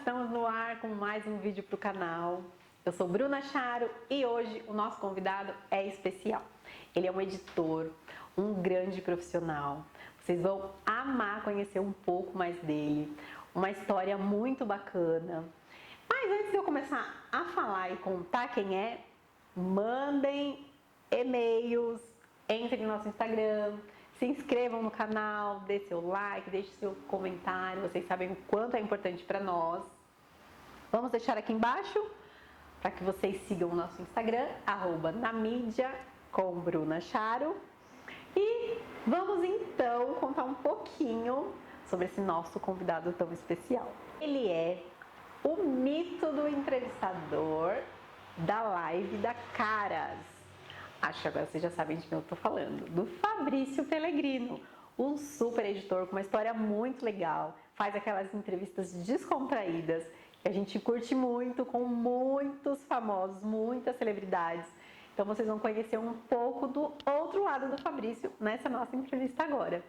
estamos no ar com mais um vídeo para o canal. Eu sou Bruna Charo e hoje o nosso convidado é especial. Ele é um editor, um grande profissional. Vocês vão amar conhecer um pouco mais dele, uma história muito bacana. Mas antes de eu começar a falar e contar quem é, mandem e-mails, entrem no nosso Instagram, se inscrevam no canal, dê seu like, deixe seu comentário, vocês sabem o quanto é importante para nós. Vamos deixar aqui embaixo para que vocês sigam o nosso Instagram, @namídia_com_Bruna_Charo. E vamos então contar um pouquinho sobre esse nosso convidado tão especial. Ele é o mito do entrevistador da live da Caras. Acho que agora vocês já sabem de quem eu estou falando, do Fabrício Pellegrino, um super editor com uma história muito legal, faz aquelas entrevistas descontraídas que a gente curte muito, com muitos famosos, muitas celebridades. Então vocês vão conhecer um pouco do outro lado do Fabrício nessa nossa entrevista agora.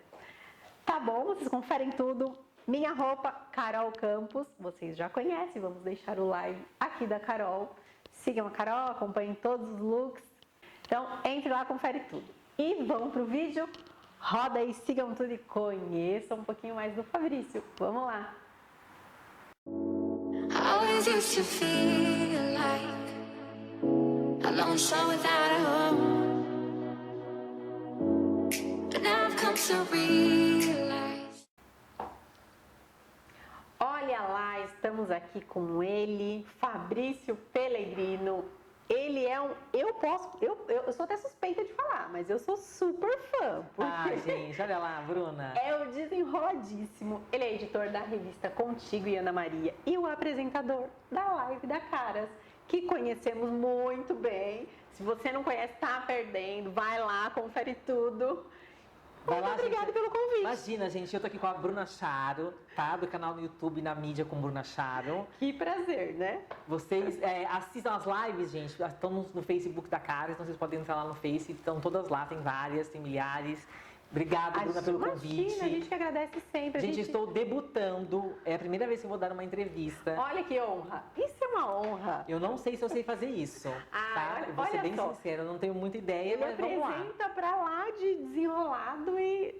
Tá bom? Vocês conferem tudo. Minha roupa, Carol Campos, vocês já conhecem, vamos deixar o live aqui da Carol. Sigam a Carol, acompanhem todos os looks. Então, entre lá, confere tudo. E vamos pro vídeo. Roda aí, sigam tudo e conheçam um pouquinho mais do Fabrício. Vamos lá! Always used to feel like a lone soul without a home, but now I've come to realize. Olha lá, estamos aqui com ele, Fabrício Pellegrino. Ele é um... Eu sou até suspeita de falar, mas eu sou super fã. Porque gente, olha lá, Bruna. É o desenroladíssimo. Ele é editor da revista Contigo e Ana Maria e o apresentador da live da Caras, que conhecemos muito bem. Se você não conhece, tá perdendo. Vai lá, confere tudo. Vai lá, obrigada gente, pelo convite. Imagina, gente, eu tô aqui com a Bruna Charo, tá? Do canal no YouTube Na Mídia com Bruna Charo. Que prazer, né? Vocês assistam as lives, gente, estão no Facebook da Caras, então vocês podem entrar lá no Face, estão todas lá, tem várias, tem milhares. Obrigada, Bruna, pelo convite. A gente que agradece sempre. Gente, estou debutando, é a primeira vez que eu vou dar uma entrevista. Olha que honra, isso é uma honra. Eu não sei se eu sei fazer isso, tá? Eu vou ser bem sincera, eu não tenho muita ideia, mas vamos lá. Apresenta pra lá de desenrolado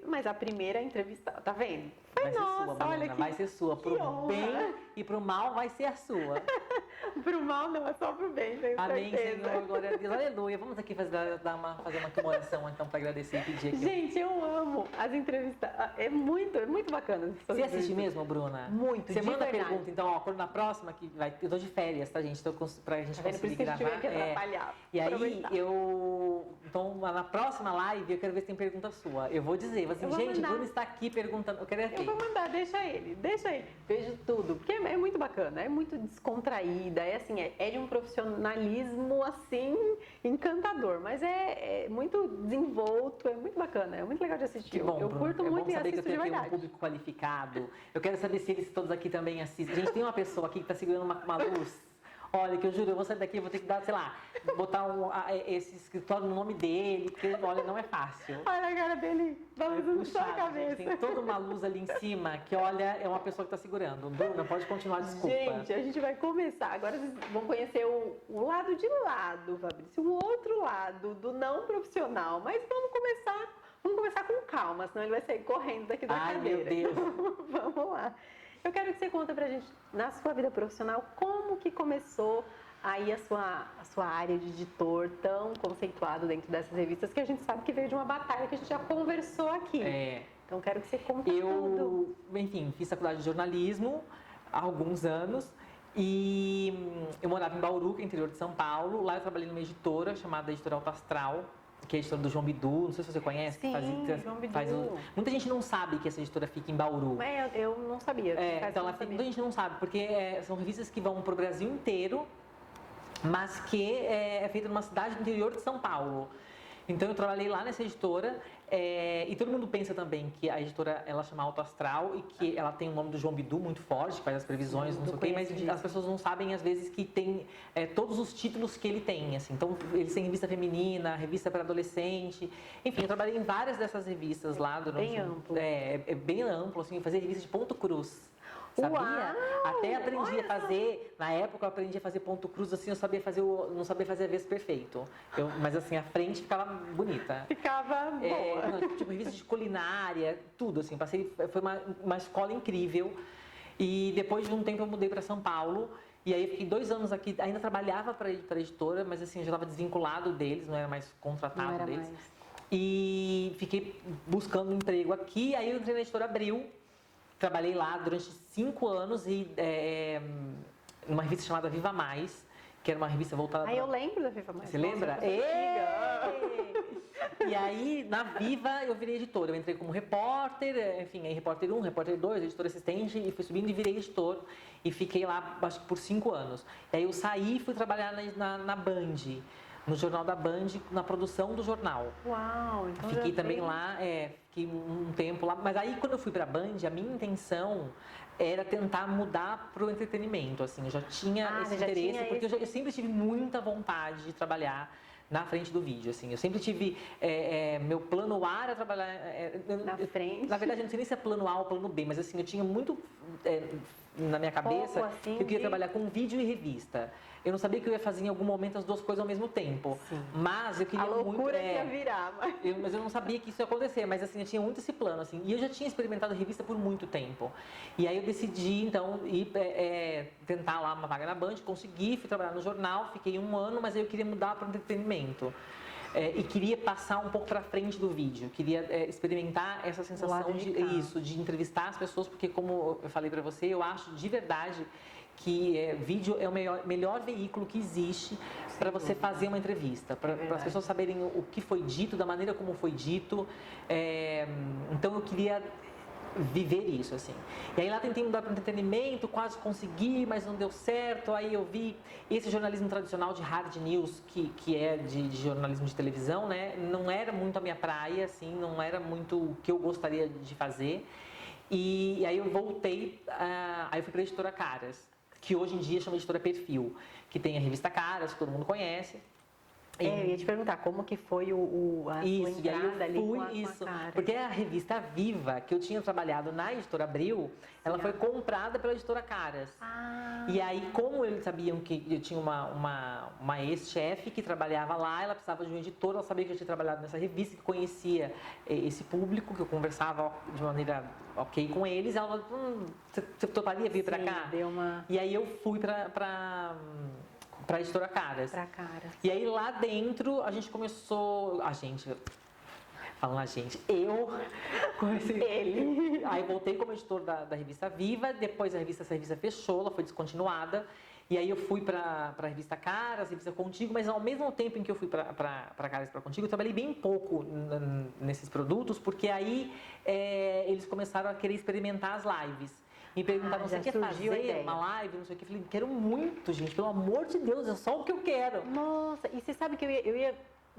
mas a primeira entrevista, tá vendo? Vai ser sua, Bruna, vai ser sua. Pro bem e pro mal vai ser a sua. Pro mal não, é só pro bem, tenho Amém, certeza. Senhor, glória a Deus, aleluia. Vamos aqui fazer uma comemoração então para agradecer e pedir aqui. Gente, eu amo as entrevistas, é muito bacana. Você assiste mesmo, Bruna? Muito, Você manda pergunta, então, ó, quando na próxima, que vai, eu tô de férias, tá, gente? Pra gente conseguir gravar. E aí, então, na próxima live, eu quero ver se tem pergunta sua. Eu vou dizer, assim, gente, Bruna está aqui perguntando, eu quero ver. Eu vou mandar, deixa ele. Vejo tudo, porque é muito bacana, é muito descontraída, é assim, é de um profissionalismo, assim, encantador, mas é muito desenvolto, é muito bacana, é muito legal de assistir. Que bom, eu curto muito e assisto de verdade. Eu tenho um público qualificado. Eu quero saber se eles todos aqui também assistem. Gente, tem uma pessoa aqui que está segurando uma luz. Olha, que eu juro, eu vou sair daqui, vou ter que dar, sei lá, botar esse escritório no nome dele, porque, olha, não é fácil. Olha a cara dele, balançando só a cabeça. Gente, tem toda uma luz ali em cima que, olha, é uma pessoa que está segurando. Bruna, pode continuar, desculpa. Gente, a gente vai começar. Agora vocês vão conhecer o lado de lado, Fabrício, o outro lado do não profissional. Mas vamos começar com calma, senão ele vai sair correndo daqui da cadeira. Ai, meu Deus. Vamos lá. Eu quero que você conta pra gente, na sua vida profissional, como que começou aí a sua área de editor tão conceituado dentro dessas revistas, que a gente sabe que veio de uma batalha que a gente já conversou aqui. Então, quero que você conte tudo. Enfim, fiz faculdade de jornalismo há alguns anos e eu morava em Bauru, que é interior de São Paulo. Lá eu trabalhei numa editora chamada Editora Alto Astral, que é a editora do João Bidu, não sei se você conhece. Sim, João Bidu. Muita gente não sabe que essa editora fica em Bauru. Eu não sabia. Então muita gente não sabe, porque são revistas que vão para o Brasil inteiro, mas que é feita numa cidade do interior de São Paulo. Então eu trabalhei lá nessa editora e todo mundo pensa também que a editora ela chama Alto Astral e que ela tem o nome do João Bidu muito forte, que faz as previsões, não sei o quê, mas as pessoas não sabem às vezes que tem todos os títulos que ele tem, assim. Então eles têm revista feminina, revista para adolescente, enfim, eu trabalhei em várias dessas revistas lá durante bem amplo. bem amplo, assim, fazer revista de ponto cruz. sabia? Uau! Até aprendi Olha a fazer, na época eu aprendi a fazer ponto cruz, assim, eu sabia fazer não sabia fazer avesso perfeito. Mas assim, a frente ficava bonita. Ficava boa. Não, tipo, revista de culinária, tudo, assim, foi uma escola incrível. E depois de um tempo eu mudei para São Paulo. E aí eu fiquei 2 anos aqui, ainda trabalhava para a editora, mas assim, eu já estava desvinculado deles, não era mais contratado Não era deles. mais. E fiquei buscando um emprego aqui, aí eu entrei na editora Abril, trabalhei lá durante 5 anos e numa revista chamada Viva Mais, que era uma revista voltada Eu lembro da Viva Mais. Você Nossa, lembra? eu sou antiga. E aí, na Viva, eu virei editora. Eu entrei como repórter, enfim, aí repórter 1, repórter 2, editor assistente, e fui subindo e virei editor. E fiquei lá, acho que por 5 anos. E aí eu saí e fui trabalhar na Band, no Jornal da Band, na produção do jornal. Uau, então Fiquei já também veio- lá, fiquei um tempo lá. Mas aí, quando eu fui pra Band, a minha intenção era tentar mudar pro entretenimento, assim. Eu já tinha esse você já interesse, tinha porque eu sempre tive muita vontade de trabalhar na frente do vídeo, assim. Eu sempre tive... meu plano A era trabalhar... Na frente. Na verdade, eu não sei nem se é plano A ou plano B, mas assim, eu tinha muito na minha cabeça Pouco, assim, que eu queria de- trabalhar com vídeo e revista. Eu não sabia que eu ia fazer em algum momento as 2 coisas ao mesmo tempo. Sim. Mas eu A queria muito... loucura que ia virar. Mas... Mas eu não sabia que isso ia acontecer, mas assim, eu tinha muito esse plano, assim. E eu já tinha experimentado revista por muito tempo. E aí eu decidi, então, ir tentar lá uma vaga na Band, consegui, fui trabalhar no jornal, fiquei 1 ano, mas aí eu queria mudar para o entretenimento. E queria passar um pouco para frente do vídeo, queria experimentar essa sensação lado de cá. de entrevistar as pessoas, porque como eu falei para você, eu acho de verdade que vídeo é o melhor veículo que existe para você fazer uma entrevista, para as pessoas saberem o que foi dito, da maneira como foi dito. Então eu queria viver isso, assim. E aí lá tentei mudar para entretenimento, quase consegui, mas não deu certo. Aí eu vi esse jornalismo tradicional de hard news, que é de jornalismo de televisão, né? Não era muito a minha praia, assim, não era muito o que eu gostaria de fazer. E aí eu voltei, aí eu fui para a editora Caras, que hoje em dia chama Editora Perfil, que tem a revista Caras, que todo mundo conhece. eu ia te perguntar como que foi a sua Isso, e aí entrada ali eu fui, com a isso, cara. porque a revista Viva, que eu tinha trabalhado na editora Abril, ela foi comprada pela editora Caras. E aí, como eles sabiam que eu tinha uma ex-chefe que trabalhava lá, ela precisava de um editor, ela sabia que eu tinha trabalhado nessa revista, que conhecia esse público, que eu conversava de maneira ok com eles, ela falou, você toparia vir pra Sim, cá? deu uma... E aí eu fui pra editora Caras. Pra cara. E aí lá dentro a gente começou. Falando a gente, eu comecei. Ele. Aí voltei como editor da revista Viva, depois essa revista fechou, ela foi descontinuada. E aí eu fui para a revista Caras, revista Contigo, mas ao mesmo tempo em que eu fui para Caras e para Contigo, eu trabalhei bem pouco nesses produtos, porque aí eles começaram a querer experimentar as lives. Me perguntavam, já você quer surgiu a fazer ideia. uma live, não sei o que. Eu falei, quero muito, gente, pelo amor de Deus, é só o que eu quero. Nossa, e você sabe que eu ia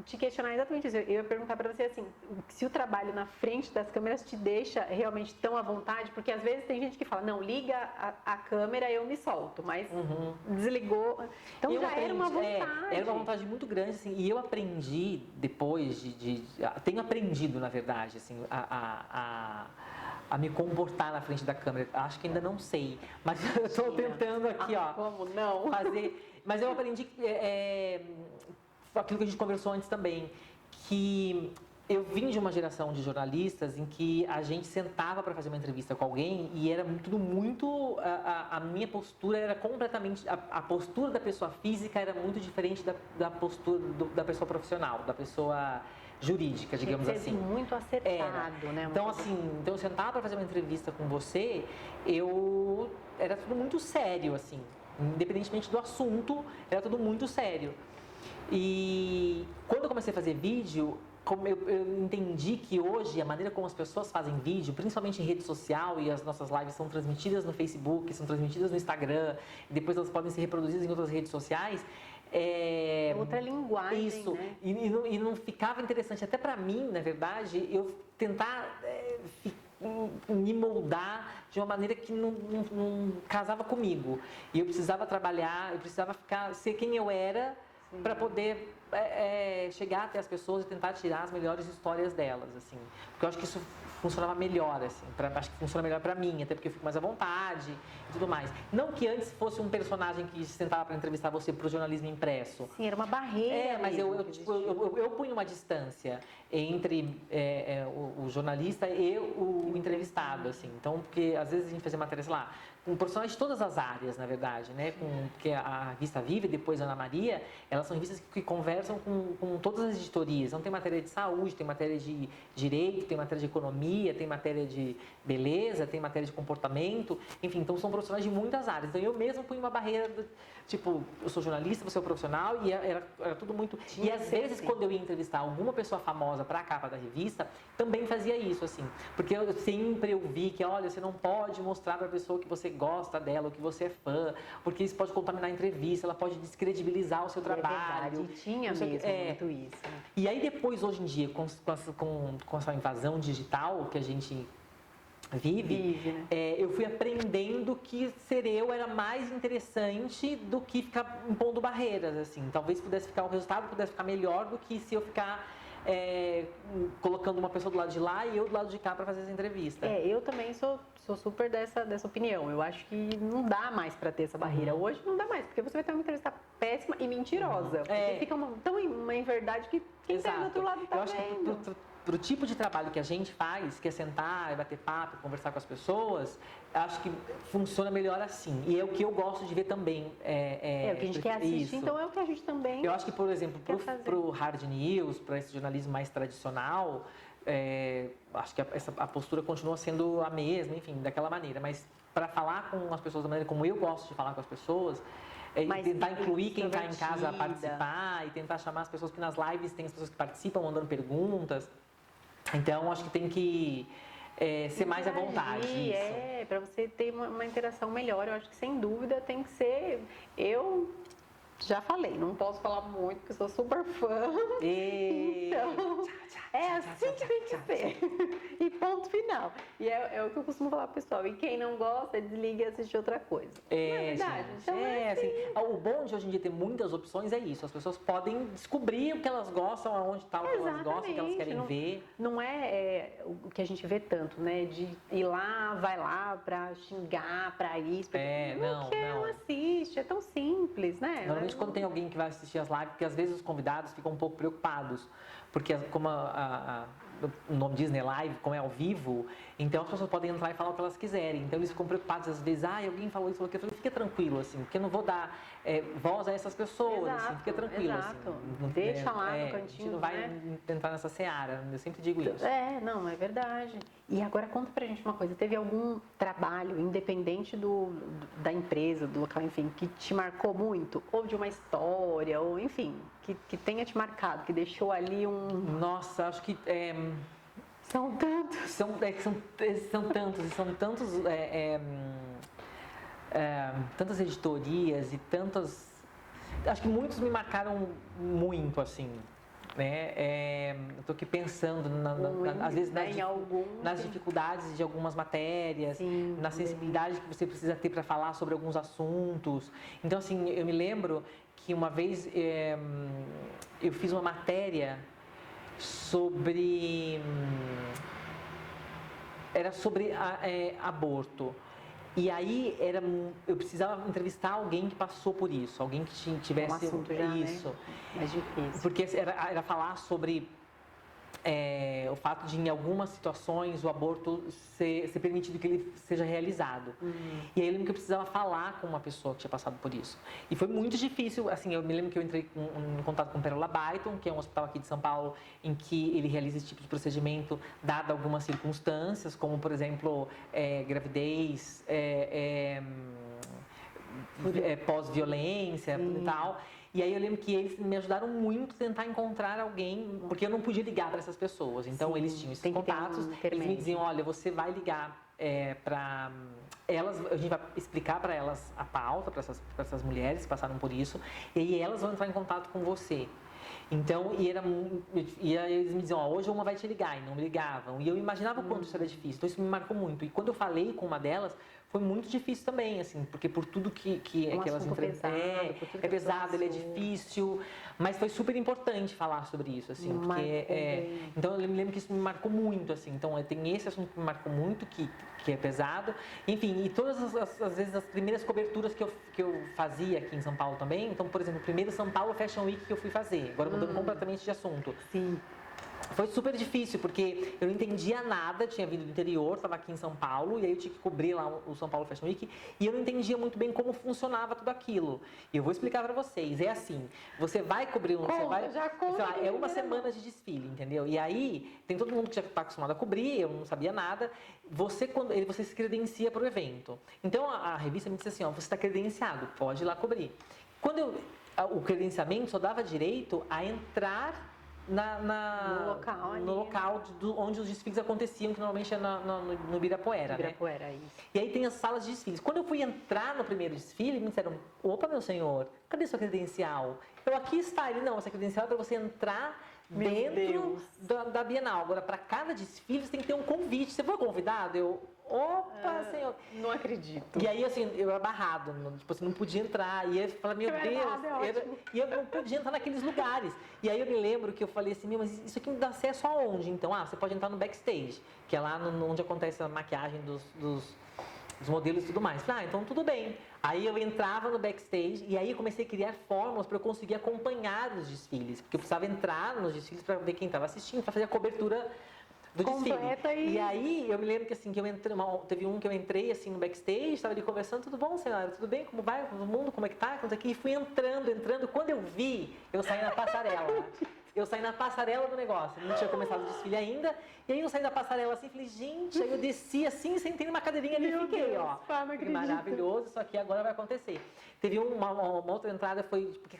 te questionar exatamente isso. Eu ia perguntar pra você assim, se o trabalho na frente das câmeras te deixa realmente tão à vontade, porque às vezes tem gente que fala, não, liga a câmera eu me solto, mas desligou. Então Eu já era uma aprendi, vontade. era uma vontade muito grande, assim, e eu aprendi depois tenho aprendido, na verdade, assim, a me comportar na frente da câmera. Acho que ainda não sei, mas eu estou tentando aqui, ó. Como não? Fazer. Mas eu aprendi aquilo que a gente conversou antes também, que eu vim de uma geração de jornalistas em que a gente sentava para fazer uma entrevista com alguém e era tudo muito... A minha postura era completamente... A postura da pessoa física era muito diferente da postura da pessoa profissional, da pessoa jurídica, digamos Tinha que ser assim. muito acertado, né? Então, assim, eu sentava para fazer uma entrevista com você, era tudo muito sério, assim. Independentemente do assunto, era tudo muito sério. E quando eu comecei a fazer vídeo, como eu entendi que hoje a maneira como as pessoas fazem vídeo, principalmente em rede social, e as nossas lives são transmitidas no Facebook, são transmitidas no Instagram, e depois elas podem ser reproduzidas em outras redes sociais. É outra linguagem, isso, né? E não ficava interessante, até para mim, na verdade, eu tentar me moldar de uma maneira que não casava comigo. E eu precisava trabalhar, eu precisava ser quem eu era para poder chegar até as pessoas e tentar tirar as melhores histórias delas, assim. Porque eu acho que isso funcionava melhor, assim. Acho que funciona melhor pra mim, até porque eu fico mais à vontade e tudo mais. Não que antes fosse um personagem que sentava pra entrevistar você pro jornalismo impresso. Sim, era uma barreira. Mas eu punho uma distância entre o jornalista e o entrevistado, assim. Então, porque às vezes a gente fazia matéria, sei lá, com profissionais de todas as áreas, na verdade, né? Porque a revista Viva e depois a Ana Maria, elas são revistas que conversam com todas as editorias. Então tem matéria de saúde, tem matéria de direito, tem matéria de economia, tem matéria de beleza, tem matéria de comportamento, enfim, então são profissionais de muitas áreas. Então eu mesmo punho uma barreira, tipo, eu sou jornalista, você é o profissional, e era tudo muito... E às vezes, quando eu ia entrevistar alguma pessoa famosa para a capa da revista, também fazia isso, assim. Porque eu sempre ouvi que, olha, você não pode mostrar para a pessoa que você gosta dela, ou que você é fã, porque isso pode contaminar a entrevista, ela pode descredibilizar o seu trabalho. Verdade, tinha mesmo muito isso. E aí depois, hoje em dia, com essa invasão digital que a gente vive, né? Eu fui aprendendo que ser eu era mais interessante do que ficar impondo barreiras, assim. Talvez o resultado pudesse ficar melhor do que se eu ficar colocando uma pessoa do lado de lá e eu do lado de cá para fazer essa entrevista. Eu também sou super dessa opinião. Eu acho que não dá mais para ter essa barreira. Hoje não dá mais, porque você vai ter uma entrevista péssima e mentirosa. Porque fica tão uma inverdade que quem está do outro lado está vendo. Que para o tipo de trabalho que a gente faz, que é sentar, bater papo, conversar com as pessoas, acho que funciona melhor assim. E é o que eu gosto de ver também. O que a gente quer assistir, isso. Então é o que a gente também... Eu acho que, por exemplo, para o hard news, para esse jornalismo mais tradicional, acho que a postura continua sendo a mesma, enfim, daquela maneira. Mas para falar com as pessoas da maneira como eu gosto de falar com as pessoas... e tentar incluir quem está em casa a participar e tentar chamar as pessoas, porque nas lives tem as pessoas que participam mandando perguntas. Então, acho que tem que ser mais à vontade. Para você ter uma interação melhor. Eu acho que, sem dúvida, tem que ser... Eu já falei, não posso falar muito, porque sou super fã. Então, é assim que tem que ser. E ponto final. E é o que eu costumo falar pro pessoal. E quem não gosta, desliga e assiste outra coisa. Não é verdade? Gente, então, assim. O bom de hoje em dia ter muitas opções é isso. As pessoas podem descobrir o que elas gostam, aonde está o que elas gostam, o que elas querem ver. Não o que a gente vê tanto, né? De ir lá, vai lá pra xingar, pra isso. Não assiste. É tão simples, né? Normalmente quando tem alguém que vai assistir as lives, porque às vezes os convidados ficam um pouco preocupados, porque como o nome diz, né, live, como é ao vivo, então as pessoas podem entrar e falar o que elas quiserem. Então eles ficam preocupados às vezes, alguém falou isso, falou aquilo. Eu falei, fica tranquilo, assim, porque eu não vou dar voz a essas pessoas, assim, fica tranquilo. Exato. Assim, deixa lá no cantinho. A gente não vai entrar nessa seara, eu sempre digo isso. Não, é verdade. E agora conta pra gente uma coisa, teve algum trabalho, independente da empresa, do local, enfim, que te marcou muito? Ou de uma história, ou enfim, que tenha te marcado, que deixou ali Nossa, acho que... São tantos. São tantos, e são tantos... tantas editorias e tantas... Acho que muitos me marcaram muito, assim, né? Estou aqui pensando, às vezes, nas dificuldades de algumas matérias, na sensibilidade que você precisa ter para falar sobre alguns assuntos. Então, assim, eu me lembro que uma vez eu fiz uma matéria era sobre aborto. E aí eu precisava entrevistar alguém que passou por isso, alguém que tivesse assunto já, isso. Né? Mais difícil. Porque era falar sobre o fato de, em algumas situações, o aborto ser permitido que ele seja realizado. E aí eu lembro que eu precisava falar com uma pessoa que tinha passado por isso. E foi muito difícil, assim, eu me lembro que eu entrei em contato com o Pérola Byton, que é um hospital aqui de São Paulo, em que ele realiza esse tipo de procedimento, dado algumas circunstâncias, como, por exemplo, gravidez, pós-violência e tal. E aí eu lembro que eles me ajudaram muito a tentar encontrar alguém, porque eu não podia ligar para essas pessoas. Então eles tinham esses contatos, eles me diziam, olha, você vai ligar para elas, a gente vai explicar para elas a pauta, para essas mulheres que passaram por isso, e aí elas vão entrar em contato com você. Então, e aí eles me diziam, hoje uma vai te ligar, e não me ligavam. E eu imaginava o quanto isso era difícil, então isso me marcou muito. E quando eu falei com uma delas, foi muito difícil também, assim, porque por tudo que elas enfrentam, é pesado, ele é difícil, mas foi super importante falar sobre isso, assim, porque então eu me lembro que isso me marcou muito, assim, então tem esse assunto que me marcou muito, que é pesado, enfim, e todas as vezes as primeiras coberturas que eu fazia aqui em São Paulo também, então, por exemplo, o primeiro São Paulo Fashion Week que eu fui fazer, agora mudando completamente de assunto. Sim. Foi super difícil, porque eu não entendia nada, tinha vindo do interior, estava aqui em São Paulo, e aí eu tinha que cobrir lá o São Paulo Fashion Week, e eu não entendia muito bem como funcionava tudo aquilo. E eu vou explicar para vocês, é assim, você vai cobrir é uma semana de desfile, entendeu? E aí, tem todo mundo que já está acostumado a cobrir, eu não sabia nada, você se credencia para o evento. Então, a revista me disse assim, ó, você está credenciado, pode ir lá cobrir. O credenciamento só dava direito a entrar no local onde os desfiles aconteciam, que normalmente é no Ibirapuera, Ibirapuera, isso. E aí tem as salas de desfiles. Quando eu fui entrar no primeiro desfile, me disseram, opa, meu senhor, cadê sua credencial? Aqui está. Ele, não, essa credencial é para você entrar dentro da Bienal. Agora, para cada desfile, você tem que ter um convite. Você foi convidado? Opa, senhor. Não acredito. E aí, assim, eu era barrado, tipo assim, não podia entrar. E aí eu falei, meu Deus. E eu não podia entrar naqueles lugares. E aí eu me lembro que eu falei assim, mas isso aqui me dá acesso aonde? Então, você pode entrar no backstage, que é lá onde acontece a maquiagem dos modelos e tudo mais. Falei, então tudo bem. Aí eu entrava no backstage e aí eu comecei a criar fórmulas para eu conseguir acompanhar os desfiles. Porque eu precisava entrar nos desfiles para ver quem estava assistindo, para fazer a cobertura do desfile. E aí eu me lembro que assim, teve um que eu entrei assim no backstage, estava ali conversando, tudo bom, senhora? Tudo bem? Como vai? Todo mundo? Como é que tá? E fui entrando. Quando eu vi, eu saí na passarela. Eu saí na passarela do negócio, não tinha começado o desfile ainda. E aí eu saí da passarela assim, falei, gente, aí eu desci assim, sentei numa cadeirinha ali e fiquei, Deus, maravilhoso, isso aqui agora vai acontecer. Teve uma outra entrada, porque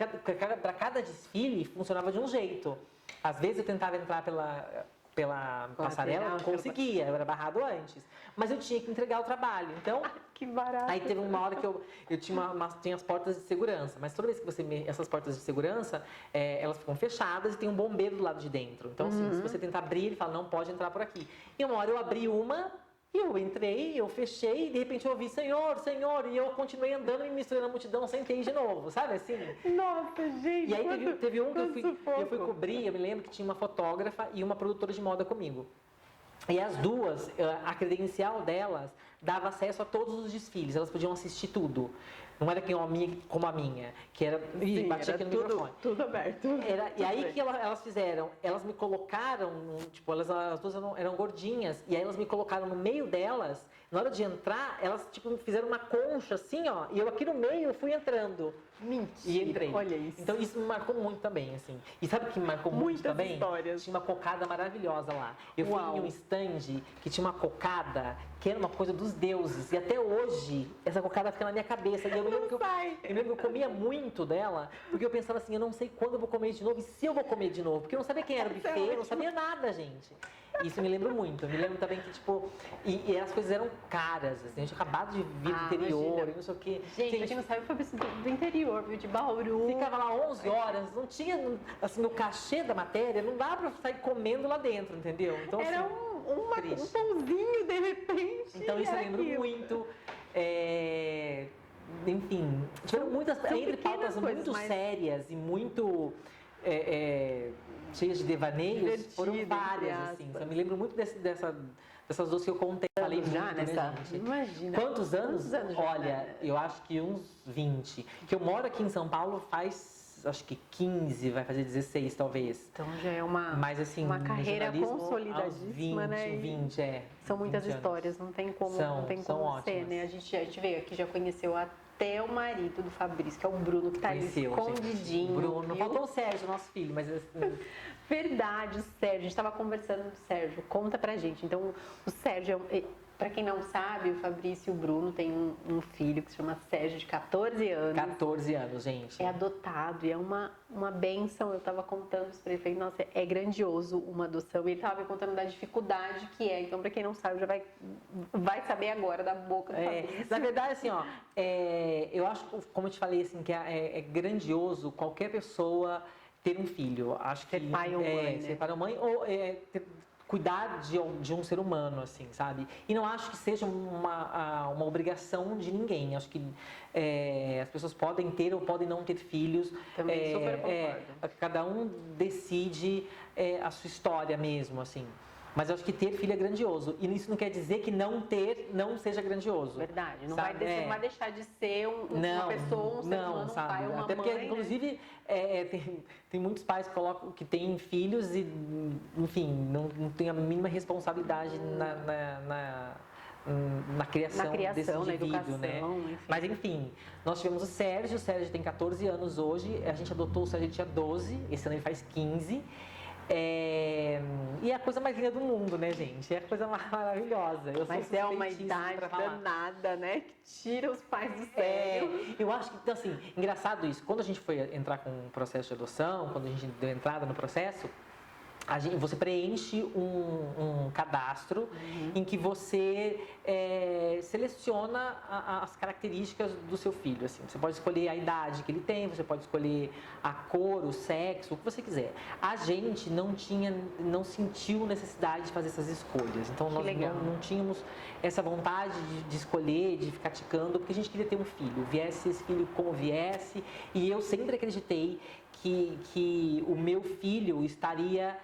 para cada desfile funcionava de um jeito. Às vezes eu tentava entrar pela passarela, não conseguia, eu era barrado antes. Mas eu tinha que entregar o trabalho, então... Que barato! Aí teve uma hora que eu tinha as portas de segurança, mas toda vez que essas portas de segurança, elas ficam fechadas e tem um bombeiro do lado de dentro. Então, assim, se você tentar abrir, ele fala, não pode entrar por aqui. E uma hora eu abri uma, e eu entrei, eu fechei, e de repente eu ouvi, senhor, senhor, e eu continuei andando e me misturando na multidão, sentei de novo, sabe assim? Nossa, gente! E aí teve um que eu fui cobrir, eu me lembro que tinha uma fotógrafa e uma produtora de moda comigo. E as duas, a credencial delas dava acesso a todos os desfiles, elas podiam assistir tudo. Não era como a minha, que era... batia aqui no microfone. Tudo aberto. E aí que elas fizeram? Elas me colocaram, tipo, as duas eram gordinhas, e aí elas me colocaram no meio delas. Na hora de entrar, elas tipo, fizeram uma concha assim, e eu aqui no meio fui entrando. Mentira, e entrei. Olha isso. Então isso me marcou muito também, assim. E sabe o que me marcou muito também? Histórias. Tinha uma cocada maravilhosa lá. Eu fui em um stand que tinha uma cocada que era uma coisa dos deuses. E até hoje, essa cocada fica na minha cabeça. E eu me lembro que eu comia muito dela, porque eu pensava assim, eu não sei quando eu vou comer de novo e se eu vou comer de novo. Porque eu não sabia quem era o buffet, eu não sabia nada, gente. Isso eu me lembro muito. Eu me lembro também que, tipo... E as coisas eram caras, assim. A gente tinha acabado de vir do interior, imagina. E não sei o quê. Gente, pra quem não sabe, foi do interior, viu? De Bauru. Ficava lá 11 horas, não tinha, assim, no cachê da matéria, não dá pra sair comendo lá dentro, entendeu? Então, era assim, um pãozinho, de repente. Então, isso eu lembro muito. Enfim, tiveram muitas, entre pautas muito sérias e muito... cheias de devaneios, foram várias, assim. Eu me lembro muito dessas duas que eu contei. Falei já muito, nessa... né, gente? Imagina. Quantos anos? Olha, eu acho que uns 20. Que eu moro aqui em São Paulo faz, acho que 15, vai fazer 16 talvez. Então já é Mas, assim, uma carreira consolidadíssima, 20, né? São muitas histórias, não tem como, ser, né? A gente veio aqui, já conheceu até o marido do Fabrício, que é o Bruno, que tá ali escondidinho. Bruno, faltou o Sérgio, nosso filho, mas assim... Verdade, o Sérgio, a gente estava conversando do Sérgio, conta pra gente. Então, o Sérgio, pra quem não sabe, o Fabrício e o Bruno têm um filho que se chama Sérgio, de 14 anos. 14 anos, gente. É adotado e é uma bênção. Eu estava contando isso pra ele, falei, nossa, é grandioso uma adoção. E ele estava me contando da dificuldade que é. Então, pra quem não sabe, já vai saber agora da boca do Fabrício. Na verdade, assim, eu acho, como eu te falei, assim, que é grandioso qualquer pessoa ter um filho. Acho que ser pai ou mãe, né? Ser pai ou mãe, ou cuidar de um ser humano, assim, sabe? E não acho que seja uma obrigação de ninguém. Acho que as pessoas podem ter ou podem não ter filhos. Também super concordo. Cada um decide a sua história mesmo, assim. Mas eu acho que ter filho é grandioso. E isso não quer dizer que não ter não seja grandioso. Verdade. Não sabe? vai, não vai deixar de ser uma pessoa, um ser humano, um sabe? pai, uma Até porque, mãe, inclusive, tem muitos pais que têm filhos e, enfim, não têm a mínima responsabilidade na criação desse na indivíduo, educação, né? enfim. Mas enfim, nós tivemos o Sérgio tem 14 anos hoje, a gente adotou o Sérgio, ele tinha 12, esse ano ele faz 15. E é a coisa mais linda do mundo, né, gente? É a coisa maravilhosa. Mas é uma idade danada, né? Que tira os pais do sério. Eu acho que, então, assim, engraçado isso. Quando a gente foi entrar com o processo de adoção, quando a gente deu entrada no processo, você preenche um cadastro em que você seleciona as características do seu filho. Assim. Você pode escolher a idade que ele tem, você pode escolher a cor, o sexo, o que você quiser. A gente não sentiu necessidade de fazer essas escolhas. Então nós não tínhamos essa vontade de escolher, de ficar ticando, porque a gente queria ter um filho. Viesse esse filho como viesse. E eu sempre acreditei que o meu filho estaria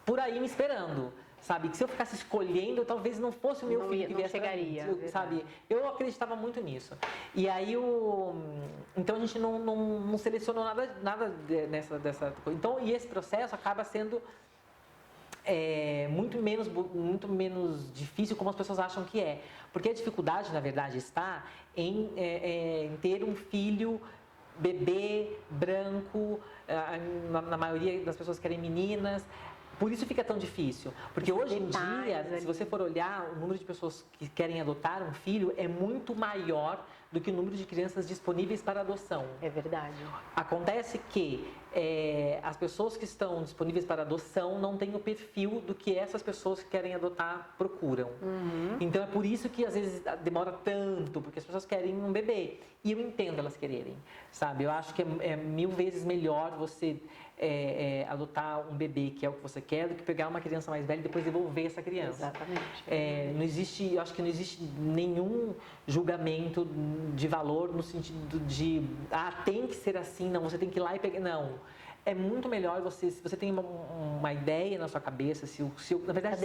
por aí me esperando, sabe? Que se eu ficasse escolhendo, talvez não fosse o meu filho que viesse chegaria, sabe? Eu acreditava muito nisso. E aí, então a gente não selecionou nada dessa coisa. Então, e esse processo acaba sendo muito menos difícil como as pessoas acham que é. Porque a dificuldade, na verdade, está em ter um filho bebê, branco, na maioria das pessoas querem meninas. Por isso fica tão difícil. Porque hoje em dia, se você for olhar, o número de pessoas que querem adotar um filho é muito maior do que o número de crianças disponíveis para adoção. É verdade. Acontece que as pessoas que estão disponíveis para adoção não têm o perfil do que essas pessoas que querem adotar procuram. Então é por isso que às vezes demora tanto, porque as pessoas querem um bebê. E eu entendo elas quererem, sabe? Eu acho que é 1000 vezes melhor você adotar um bebê, que é o que você quer, do que pegar uma criança mais velha e depois devolver essa criança. Exatamente. Não existe, eu acho que não existe nenhum julgamento de valor no sentido de tem que ser assim, não, você tem que ir lá e pegar. Não. É muito melhor se você tem uma ideia na sua cabeça, na verdade,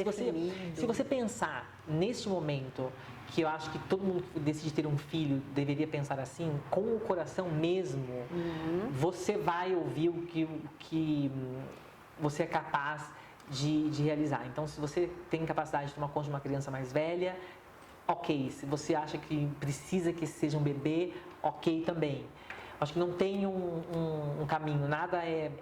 se você pensar neste momento, que eu acho que todo mundo que decide ter um filho deveria pensar assim, com o coração mesmo, você vai ouvir o que você é capaz de realizar. Então, se você tem capacidade de tomar conta de uma criança mais velha, ok. Se você acha que precisa que seja um bebê, ok também. Acho que não tem um caminho, nada é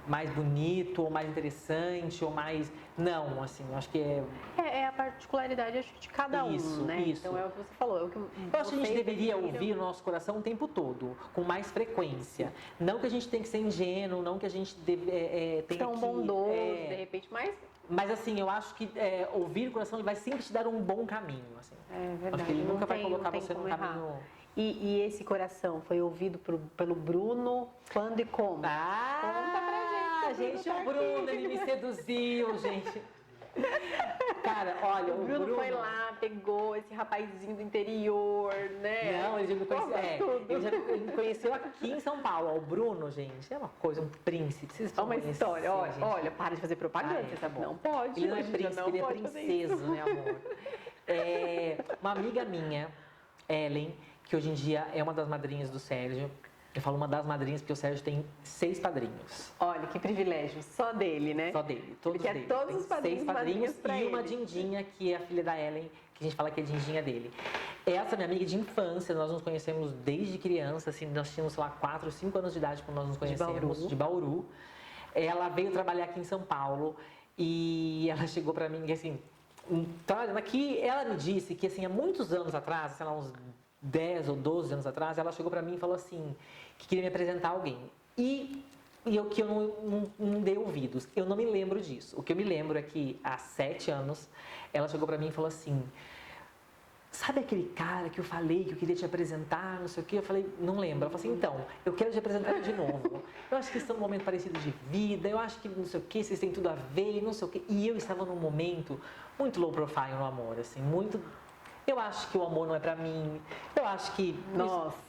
mais bonito ou mais interessante ou mais... Não, assim, acho que é a particularidade, acho que de cada um, né? Isso. Então é o que você falou. Eu acho que a gente deveria ouvir o nosso coração o tempo todo, com mais frequência. Não que a gente tenha que ser ingênuo, não que a gente tenha tão bondoso, de repente, mas assim, eu acho que ouvir o coração ele vai sempre te dar um bom caminho, assim. É verdade. Acho que ele nunca vai colocar você num caminho... E esse coração foi ouvido pelo Bruno quando e como? Conta pra gente. O Bruno, ele me seduziu, gente. Cara, olha, o Bruno foi lá, pegou esse rapazinho do interior, né? Não, ele já me conheceu aqui em São Paulo. O Bruno, gente, é uma coisa, um príncipe. Vocês uma história, olha, para de fazer propaganda, tá bom? Não pode. Ele não é príncipe, ele é princeso, né, amor? Uma amiga minha, Ellen, que hoje em dia é uma das madrinhas do Sérgio. Eu falo uma das madrinhas porque o Sérgio tem 6 padrinhos. Olha, que privilégio. Só dele, né? Só dele. Todos dele. Todos os padrinhos, 6 padrinhos e uma Dindinha, que é a filha da Ellen, que a gente fala que é Dindinha dele. Essa é minha amiga de infância, nós nos conhecemos desde criança, assim, nós tínhamos, sei lá, 4 ou 5 anos de idade quando nós nos conhecemos, de Bauru. Ela veio trabalhar aqui em São Paulo e ela chegou pra mim, assim, trabalhando aqui, ela me disse que, assim, há muitos anos atrás, sei lá, uns 10 ou 12 anos atrás, ela chegou pra mim e falou assim, que queria me apresentar a alguém. E eu não dei ouvidos. Eu não me lembro disso. O que eu me lembro é que há 7 anos, ela chegou pra mim e falou assim, sabe aquele cara que eu falei que eu queria te apresentar, não sei o quê? Eu falei, não lembro. Ela falou assim, então, eu quero te apresentar de novo. Eu acho que eles estão num momento parecido de vida, eu acho que não sei o quê, vocês têm tudo a ver, não sei o quê. E eu estava num momento muito low profile no amor, assim, muito... Eu acho que o amor não é pra mim. Eu acho que,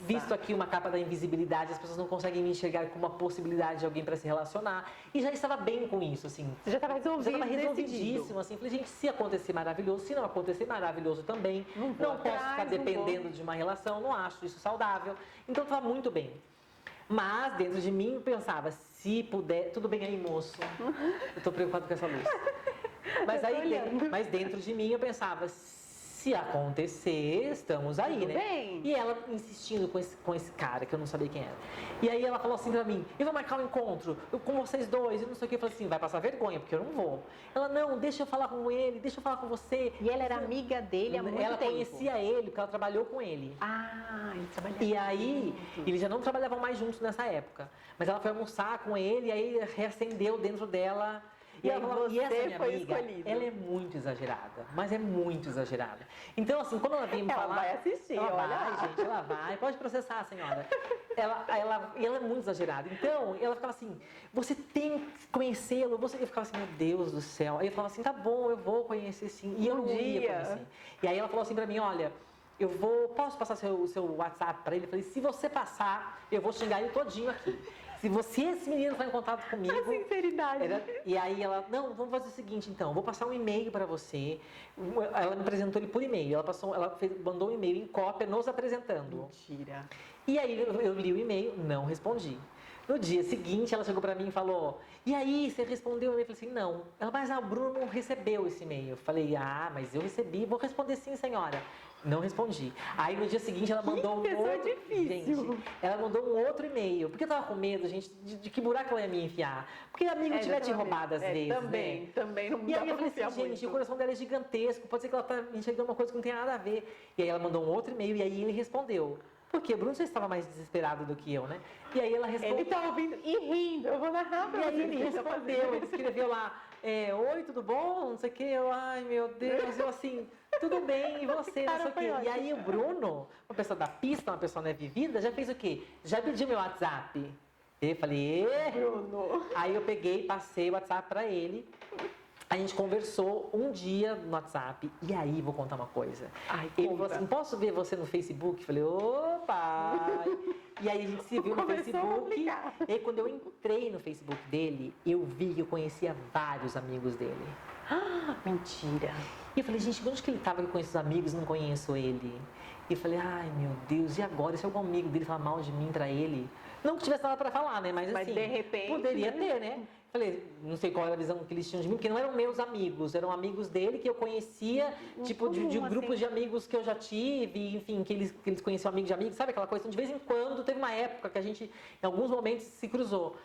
visto aqui uma capa da invisibilidade, as pessoas não conseguem me enxergar como uma possibilidade de alguém pra se relacionar. E já estava bem com isso, assim. Você já estava resolvidíssimo, assim. Falei, gente, se acontecer, maravilhoso. Se não acontecer, maravilhoso também. Não posso ficar dependendo de uma relação, não acho isso saudável. Então, estava muito bem. Mas, dentro de mim, eu pensava, se puder... Tudo bem aí, moço? Eu tô preocupado com essa luz. Mas dentro de mim, eu pensava... Se acontecer, estamos aí, tudo né? Bem. E ela insistindo com esse cara, que eu não sabia quem era. E aí ela falou assim pra mim, eu vou marcar um encontro com vocês dois, e não sei o que. Eu falei assim, vai passar vergonha, porque eu não vou. Ela, não, deixa eu falar com ele, deixa eu falar com você. E ela era amiga dele há muito tempo? Ela conhecia ele, porque ela trabalhou com ele. Ah, ele trabalhava E aí, eles já não trabalhavam mais juntos nessa época. Mas ela foi almoçar com ele, e aí reacendeu dentro dela... E ela falou, e essa minha amiga, ela é muito exagerada, mas é muito exagerada. Então, assim, quando ela vem me falar... Ela vai assistir, ela olha. vai, gente, ela vai. Pode processar, senhora. Ela é muito exagerada. Então, ela ficava assim, você tem que conhecê-lo. Eu ficava assim, meu Deus do céu. Aí eu falava assim, tá bom, eu vou conhecer sim. E eu não ia conhecer. E aí ela falou assim pra mim, olha... posso passar seu WhatsApp pra ele? Eu falei, se você passar, eu vou xingar ele todinho aqui. Se esse menino entrar em contato comigo... A sinceridade. E aí ela, não, vamos fazer o seguinte então, vou passar um e-mail pra você. Ela me apresentou ele por e-mail, mandou um e-mail em cópia nos apresentando. Mentira. E aí eu li o e-mail, não respondi. No dia seguinte, ela chegou pra mim e falou, e aí, você respondeu o e-mail? Eu falei assim, não. Ela, mas o Bruno não recebeu esse e-mail. Eu falei, mas eu recebi, vou responder sim, senhora. Não respondi. Aí no dia seguinte ela mandou um outro... difícil. Gente, ela mandou um outro e-mail. Porque eu tava com medo, gente, de que buraco ela ia me enfiar. Porque amigo tiver te roubado às vezes, também, né? Também não E dá aí eu pra falei assim, gente, muito. o coração dela é gigantesco. Pode ser que ela tá enxergando uma coisa que não tem nada a ver. E aí ela mandou um outro e-mail e aí ele respondeu. Porque o Bruno já estava mais desesperado do que eu, né? E aí ela respondeu... Ele tá ouvindo e rindo. Eu vou narrar pra E você. aí ele respondeu, ele escreveu lá, oi, tudo bom? Não sei o quê. Eu, ai, meu Deus, eu assim, tudo bem, e você? Não sei o quê. E aí o Bruno, uma pessoa da pista, uma pessoa né, vivida, já fez o quê? Já pediu meu WhatsApp. Eu falei, Bruno. Aí eu peguei, passei o WhatsApp pra ele. A gente conversou um dia no WhatsApp. E aí, vou contar uma coisa. Ele falou assim, posso ver você no Facebook? Eu falei, opa! E aí a gente se viu no Facebook. E aí quando eu entrei no Facebook dele, eu vi que eu conhecia vários amigos dele. Mentira. E eu falei, gente, onde que ele estava que eu conheço os amigos e não conheço ele? E eu falei, ai meu Deus, e agora? Se algum amigo dele falar mal de mim pra ele? Não que tivesse nada pra falar, né? Mas assim, de repente, poderia ter, né? Falei, não sei qual era a visão que eles tinham de mim, porque não eram meus amigos, eram amigos dele que eu conhecia, tipo, de grupos de amigos que eu já tive, enfim, que eles conheciam amigos de amigos, sabe aquela coisa? Então, de vez em quando, teve uma época que a gente, em alguns momentos, se cruzou.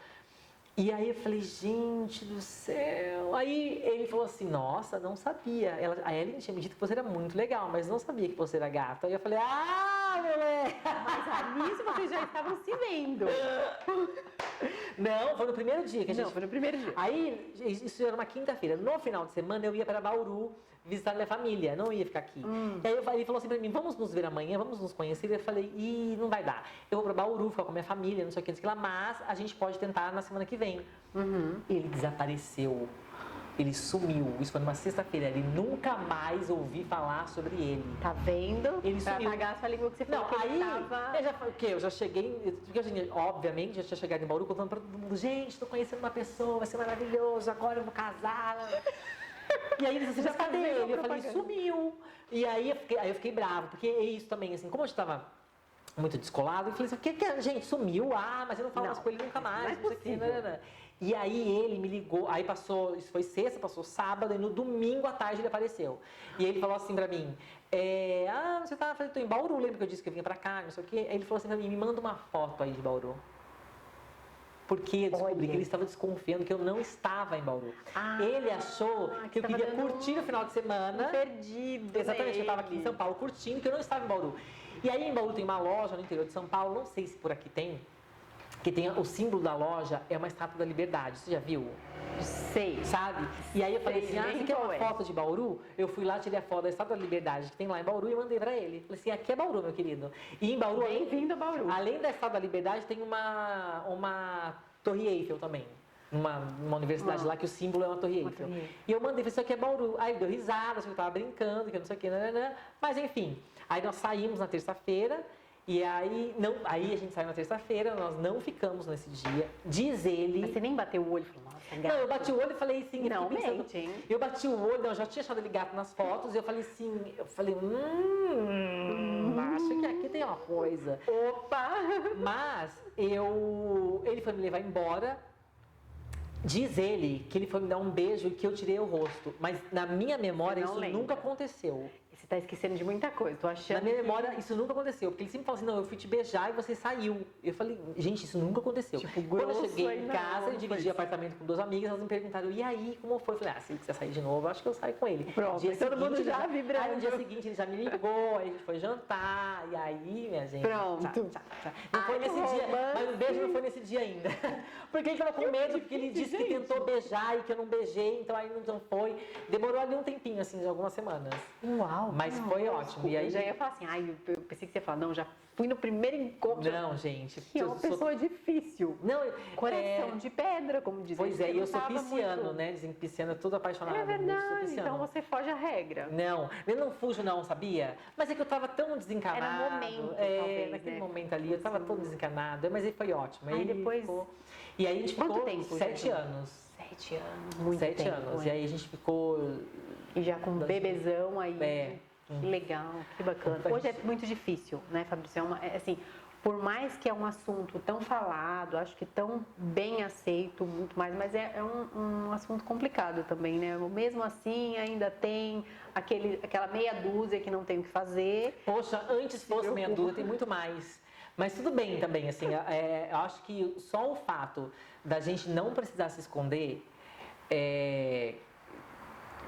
E aí eu falei, gente do céu. Aí ele falou assim, nossa, não sabia. A Ellen tinha me dito que você era muito legal, mas não sabia que você era gata. Aí eu falei, moleque! Mas nisso vocês já estavam se vendo. Não, foi no primeiro dia que a gente... Não, foi no primeiro dia. Aí, isso era uma quinta-feira. No final de semana, eu ia para Bauru visitar minha família, não ia ficar aqui. E aí ele falou assim pra mim, vamos nos ver amanhã, vamos nos conhecer. Eu falei, não vai dar. Eu vou para Bauru, ficar com a minha família, não sei o que, não sei o que lá, mas a gente pode tentar na semana que vem. Ele desapareceu. Ele sumiu. Isso foi numa sexta-feira. Ele nunca mais ouvi falar sobre ele. Tá vendo? Ele pra sumiu. apagar a sua língua que você falou Não, que aí, ele tava... eu já cheguei, porque, assim, obviamente, já tinha chegado em Bauru contando pra todo mundo, gente, tô conhecendo uma pessoa, vai ser maravilhoso, agora eu vou casar. E aí ele disse assim, mas cadê ele? Eu falei, sumiu. E aí eu fiquei bravo, porque é isso também, assim, como eu estava muito descolado, eu falei assim, gente, sumiu? Mas eu não falo mais com ele nunca mais. Não é possível. E aí ele me ligou, aí passou, isso foi sexta, passou sábado, e no domingo à tarde ele apareceu. E ele falou assim pra mim, você tá, eu tô em Bauru, lembra que eu disse que eu vinha pra cá, não sei o quê? Aí ele falou assim pra mim, me manda uma foto aí de Bauru. Porque eu descobri que ele estava desconfiando que eu não estava em Bauru. Ele achou que eu queria curtir o final de semana. Perdido. Exatamente, eu estava aqui em São Paulo curtindo, que eu não estava em Bauru. E aí em Bauru tem uma loja no interior de São Paulo, não sei se por aqui tem que tem o símbolo da loja, é uma estátua da Liberdade. Você já viu? Sei. Sabe? E aí eu falei assim, Sei, você quer qual uma é? foto de Bauru? Eu fui lá, tirei a foto da Estátua da Liberdade, que tem lá em Bauru, e mandei pra ele. Falei assim, aqui é Bauru, meu querido. E em Bauru, Bem-vindo a Bauru. além da Estátua da Liberdade, tem uma Torre Eiffel também. Uma universidade lá que o símbolo é uma Torre Eiffel. Torre Eiffel. E eu mandei, falei, isso aqui é Bauru. Aí ele deu risada, achou que eu tava brincando, que eu não sei o que, mas enfim. Aí nós saímos na terça-feira, e aí a gente saiu na terça-feira, nós não ficamos nesse dia. Diz ele... Mas você nem bateu o olho e falou, nossa, gato. Não, eu bati o olho e falei assim... Não, fiquei pensando- mente, hein? Eu bati o olho, eu já tinha achado ele gato nas fotos, e eu falei assim... acho que aqui tem uma coisa. Opa! Mas ele foi me levar embora. Diz ele que ele foi me dar um beijo e que eu tirei o rosto. Mas na minha memória Você não isso lembra. nunca aconteceu. Você tá esquecendo de muita coisa, tô achando Na minha que- memória isso nunca aconteceu. Porque ele sempre fala assim, não, eu fui te beijar e você saiu. Eu falei, gente, isso nunca aconteceu. Tipo, Quando eu grosso cheguei em ainda casa, não, eu dividi foi. apartamento com 2 amigas, elas me perguntaram, e aí, como foi? Eu falei, se ele quiser sair de novo, eu acho que eu saio com ele. Pronto, todo mundo ele já vibrando. Aí no dia seguinte ele já me ligou, aí a gente foi jantar, e aí, minha gente... Pronto. Não foi Ai, que nesse dia, romance. mas o beijo não foi nesse dia ainda. Porque ele tava com medo, porque ele disse que tentou beijar e que eu não beijei, então aí não foi. Demorou ali um tempinho, assim, de algumas semanas. Uau! Mas foi ótimo. E aí Eu já ia falar assim, eu pensei que você ia falar, não, já fui no primeiro encontro. Não, gente. Que é uma pessoa difícil. Não, Coração de pedra, como dizem. Pois é, e eu sou Você não tava pisciano, muito- né? Dizem que pisciano é tudo apaixonado. É Eu sou verdade, pisciano. então você foge à regra. Não, eu não fujo não, sabia? Mas é que eu tava tão desencanado. Era momento, é, talvez, naquele né? momento ali, eu tava todo desencanado. Mas aí foi ótimo. Aí Aí depois- ficou... E aí a gente Quanto ficou tempo, 7 gente? anos. 7 anos, muito 7 tempo. anos. é. E aí a gente ficou... E já com um bebezão aí. É. Que legal, que bacana. Hoje é muito difícil, né, Fabrício? Assim, por mais que é um assunto tão falado, acho que tão bem aceito, muito mais, mas é um assunto complicado também, né? Mesmo assim, ainda tem aquela meia dúzia que não tem o que fazer. Poxa, antes fosse meia dúzia, tem muito mais. Mas tudo bem também, assim, eu acho que só o fato da gente não precisar se esconder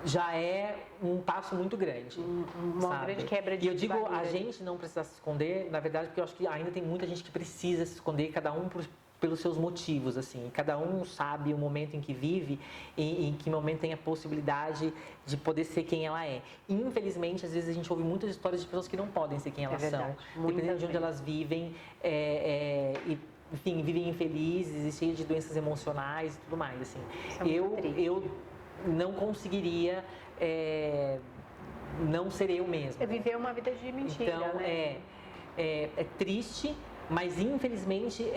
já é um passo muito grande. Uma sabe? grande quebra de E eu digo a barreira. gente não precisar se esconder, na verdade, porque eu acho que ainda tem muita gente que precisa se esconder, cada um pelos seus motivos, assim. Cada um sabe o momento em que vive e em que momento tem a possibilidade de poder ser quem ela é. Infelizmente, às vezes a gente ouve muitas histórias de pessoas que não podem ser quem elas verdade, são. muitas Dependendo de onde vezes. elas vivem, e, enfim, vivem infelizes e cheias de doenças emocionais e tudo mais, assim. Isso é muito triste. Eu não conseguiria não ser eu mesma. É viver uma vida de mentira, Então, né? é triste, mas infelizmente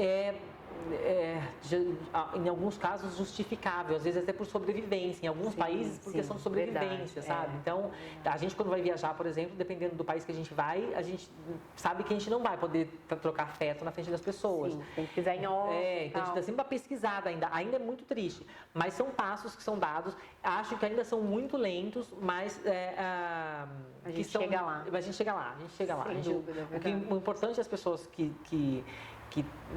em alguns casos justificável, às vezes até por sobrevivência, em alguns Sim, países por sim, questão de sobrevivência, verdade, sabe? Então, a gente quando vai viajar, por exemplo, dependendo do país que a gente vai, a gente sabe que a gente não vai poder trocar afeto na frente das pessoas. Sim, tem que pisar em off. Então a gente dá sempre uma pesquisada ainda é muito triste, mas são passos que são dados, acho que ainda são muito lentos, mas A gente chega lá. a gente chega lá, Sem dúvida, é verdade. O importante é as pessoas que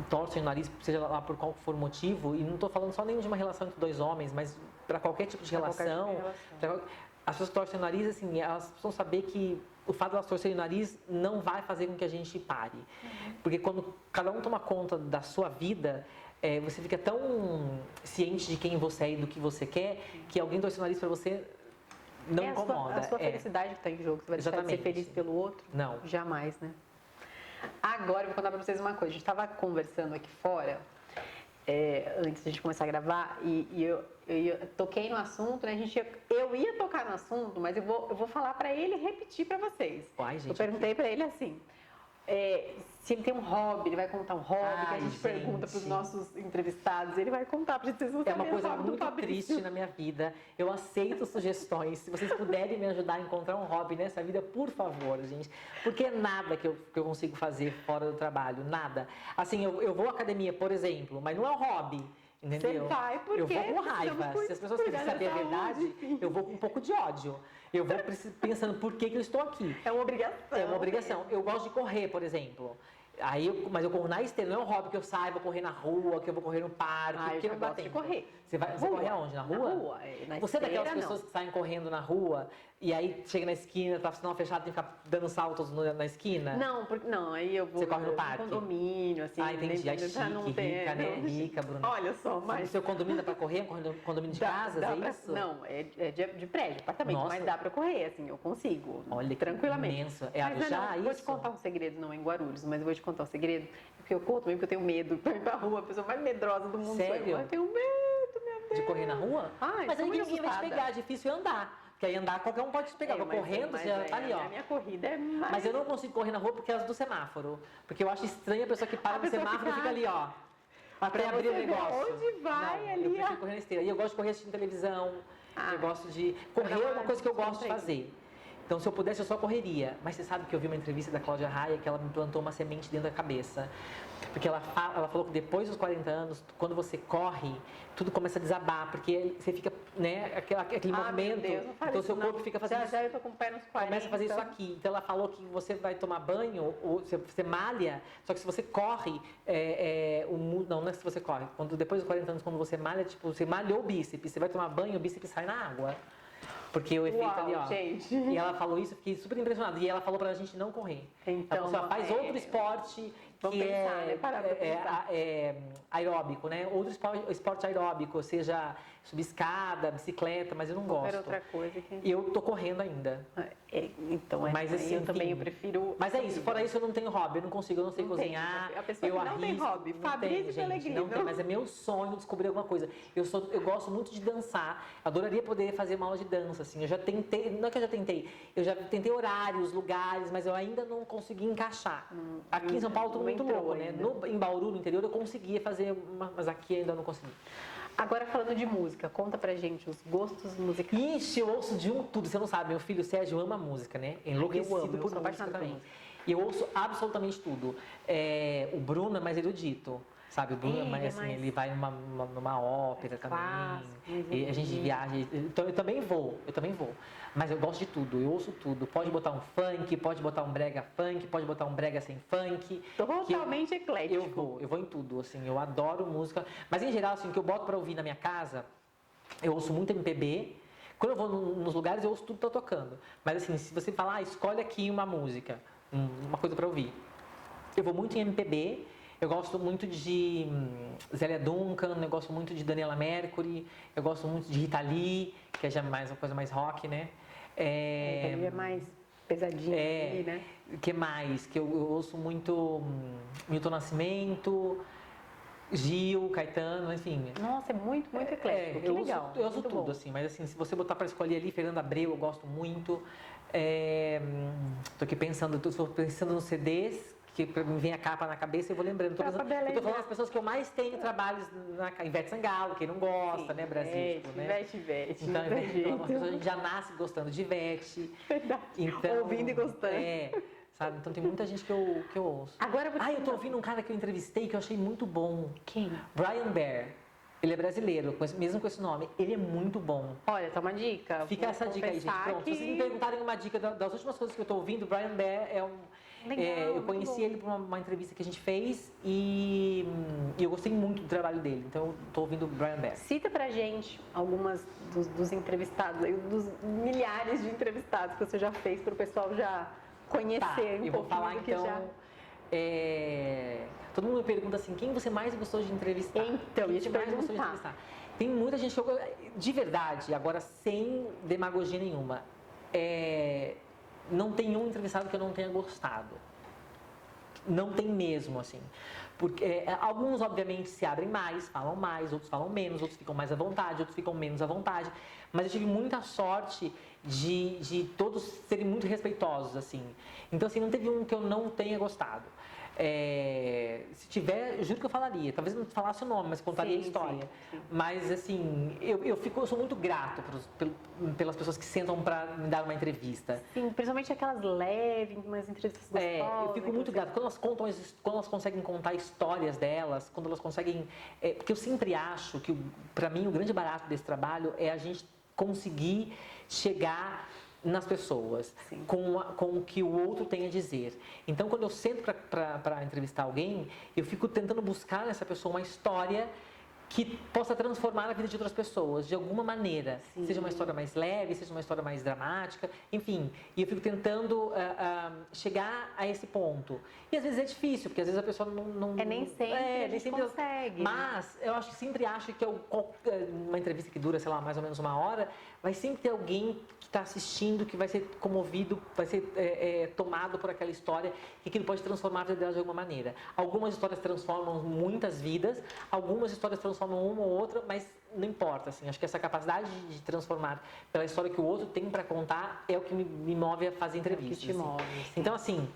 torcem o nariz, seja lá por qual for o motivo, e não estou falando só nem de uma relação entre 2 homens, mas para qualquer tipo de Pra qualquer relação, tipo de relação. as pessoas que torcem o nariz, assim, elas precisam saber que o fato de elas torcerem o nariz não vai fazer com que a gente pare. Porque quando cada um toma conta da sua vida, você fica tão ciente de quem você é e do que você quer, que alguém torcer o nariz para você não incomoda. A sua felicidade que está em jogo. Você vai deixar de ser Exatamente. feliz pelo outro? Não. Jamais, né? Agora eu vou contar pra vocês uma coisa. A gente estava conversando aqui fora, antes de a gente começar a gravar, e eu toquei no assunto, né? Eu ia tocar no assunto, mas eu vou falar pra ele e repetir pra vocês. Uai, gente, eu perguntei pra ele assim, se ele tem um hobby, ele vai contar um hobby, que a Ai, gente pergunta pros gente. nossos entrevistados, ele vai contar pra vocês. É uma coisa muito triste na minha vida. Eu aceito sugestões. Se vocês puderem me ajudar a encontrar um hobby nessa vida, por favor, gente. Porque é nada que eu consigo fazer fora do trabalho. Nada. Assim, eu vou à academia, por exemplo, mas não é um hobby. Entendeu? Você vai porque eu vou com raiva. precisamos Se as pessoas cuidar quiserem saber a da saúde, verdade, enfim. eu vou com um pouco de ódio. Eu vou pensando por que eu estou aqui. É uma obrigação. É uma obrigação. Eu gosto de correr, por exemplo. Mas eu corro na esteira, não é um hobby que eu saio, vou correr na rua, que eu vou correr no parque. Ah, eu porque já não dá gosto de tempo. correr. Você corre aonde? Na rua? Na rua. Na Você é daquelas esteira, pessoas não. que saem correndo na rua e aí chega na esquina, tá sinal fechado, tem que ficar dando saltos na esquina? Não, aí eu vou Você corre no parque? condomínio, assim. Ah, entendi. Aí pra não chique, ter- rica, né? não- Rica, Bruna. Olha só, No mas... seu condomínio dá pra correr? Condomínio de casas, dá é pra- isso? Não, é de prédio, apartamento, Nossa. mas dá pra correr, assim, eu consigo. Olha que tranquilamente. imenso. É mas Arujá, não, vou te isso? contar um segredo, não é em Guarulhos, mas eu vou te contar um segredo, porque eu conto também porque eu tenho medo pra ir pra rua, a pessoa mais medrosa do mundo. Sério? Sou eu. Eu tenho medo, meu Deus. De correr na rua? Ai, Mas aí sou ninguém vai te assustada. pegar, é difícil andar. Porque aí andar qualquer um pode te pegar. Agora, correndo, você já tá ali, ó. A minha corrida é mais... Mas eu não consigo correr na rua por causa do semáforo. Porque eu acho estranho a pessoa que para A no pessoa semáforo e fica- fica ali, ó. Até Pra abrir o você ver negócio. onde vai Não, ali, eu prefiro ó. correr na esteira. E eu gosto de correr assistindo televisão. Ah. Eu gosto de... Correr é uma coisa que eu gosto de fazer. Então, se eu pudesse, eu só correria. Mas você sabe que eu vi uma entrevista da Cláudia Raia que ela me plantou uma semente dentro da cabeça. Porque ela falou que depois dos 40 anos, quando você corre, tudo começa a desabar. Porque você fica, né, aquele movimento. Meu Deus, não fale então, isso, seu não. corpo fica fazendo Já eu tô com o pé nos 40. começa a fazer isso aqui. Então ela falou que você vai tomar banho, ou você malha, só que se você corre, não é se você corre. Depois dos 40 anos, quando você malha, tipo, você malhou o bíceps, você vai tomar banho, o bíceps sai na água. Porque o efeito ali, ó. Gente. E ela falou isso, eu fiquei super impressionada. E ela falou pra gente não correr. Então, a pessoa faz outro esporte vamos que pensar, né? Parar pra pensar. é aeróbico, né? Outro esporte aeróbico, seja subir escada, bicicleta, mas eu não gosto. Era outra coisa que... E eu tô correndo ainda. Então, Mas aí assim, eu também enfim. prefiro... Mas é isso, fora isso eu não tenho hobby, eu não consigo, eu não sei Não tem. cozinhar. A pessoa eu que não tem arrisco, hobby, não Fabrício tem, de gente, Alegria, não tem, viu? mas é meu sonho descobrir alguma coisa. Eu gosto muito de dançar, adoraria poder fazer uma aula de dança, assim. Eu já tentei, não é que eu já tentei horários, lugares, mas eu ainda não consegui encaixar. Aqui em São Paulo tudo não muito entrou louco, né? ainda. Em Bauru, no interior, eu conseguia fazer, mas aqui ainda não consegui. Agora, falando de música, conta pra gente os gostos musicais. Ixi, eu ouço de tudo. Você não sabe, meu filho Sérgio ama música, né? Enlouquecido eu amo, eu por sou música apaixonada por também. música. E eu ouço absolutamente tudo. O Bruno é mais erudito, sabe? O Bruno é mais assim, ele vai numa ópera também. clássico, E a gente viaja. Então eu também vou. Mas eu gosto de tudo, eu ouço tudo. Pode botar um funk, pode botar um brega funk, pode botar um brega sem funk. Totalmente eclético. Eu vou em tudo, assim, eu adoro música. Mas em geral, assim, o que eu boto pra ouvir na minha casa, eu ouço muito MPB. Quando eu vou nos lugares, eu ouço tudo que tá tocando. Mas assim, se você falar, escolhe aqui uma música, uma coisa pra ouvir. Eu vou muito em MPB, eu gosto muito de Zélia Duncan, eu gosto muito de Daniela Mercury, eu gosto muito de Rita Lee, que é já mais uma coisa mais rock, né? Ele é mais pesadinho ali, né? O que mais? Que eu ouço muito Milton Nascimento, Gil, Caetano, enfim. Nossa, é muito eclético. Que eu legal. ouço, eu ouço muito tudo, bom. assim, mas assim, se você botar pra escolher ali, Fernanda Abreu, eu gosto muito. Tô aqui pensando, tô pensando nos CDs, que me vem a capa na cabeça e eu vou lembrando. Eu tô falando das pessoas que eu mais tenho trabalhos Ivete Sangalo, quem não gosta, né, Brasil? Ivete. Então, não tem jeito. a gente já nasce gostando de Ivete. Verdade. Então, Ouvindo e gostando. Sabe? Então tem muita gente que eu ouço. Agora eu vou te eu tô contar. ouvindo um cara que eu entrevistei que eu achei muito bom. Quem? Brian Bear. Ele é brasileiro, mesmo com esse nome. Ele é muito bom. Olha, tá uma dica. Fica Vou essa dica aí, gente. confessar Pronto, se vocês me perguntarem uma dica das últimas coisas que eu tô ouvindo, Brian Bear é um... Legal, eu muito conheci bom. ele por uma entrevista que a gente fez e eu gostei muito do trabalho dele. Então eu tô ouvindo o Brian Bear. Cita pra gente algumas dos entrevistados, aí, dos milhares de entrevistados que você já fez para o pessoal já conhecer Tá, um eu vou pouquinho falar do que então... já... Todo mundo me pergunta assim, quem você mais gostou de entrevistar? Então, Quem ia te você mais gostou de perguntar. entrevistar? Tem muita gente que eu... De verdade, agora sem demagogia nenhuma, não tem um entrevistado que eu não tenha gostado. Não tem mesmo, assim. Porque alguns, obviamente, se abrem mais, outros falam menos, outros ficam mais à vontade, outros ficam menos à vontade. Mas eu tive muita sorte de todos serem muito respeitosos, assim. Então, assim, não teve um que eu não tenha gostado. Se tiver, eu juro que eu falaria. Talvez não falasse o nome, mas contaria a história. Sim. Mas, assim, eu sou muito grato pelas pessoas que sentam para me dar uma entrevista. Sim, principalmente aquelas leves, umas entrevistas gostosas. Eu fico muito grato. Quando elas conseguem contar histórias delas, quando elas conseguem... porque eu sempre acho que, para mim, o grande barato desse trabalho é a gente conseguir chegar nas pessoas, com o que o outro tem a dizer. Então, quando eu sento para entrevistar alguém, eu fico tentando buscar nessa pessoa uma história que possa transformar a vida de outras pessoas, de alguma maneira. Sim. Seja uma história mais leve, seja uma história mais dramática, enfim. E eu fico tentando chegar a esse ponto. E às vezes é difícil, porque às vezes a pessoa não Nem sempre a gente consegue. Mas eu acho que sempre acho que uma entrevista que dura, sei lá, mais ou menos 1 hora, vai sempre ter alguém que está assistindo, que vai ser comovido, vai ser tomado por aquela história, e que ele pode transformar a vida dela de alguma maneira. Algumas histórias transformam muitas vidas, algumas histórias transformam uma ou outra, mas não importa, assim, acho que essa capacidade de transformar pela história que o outro tem para contar é o que me move a fazer entrevistas. É o que te move, sim. Então, assim,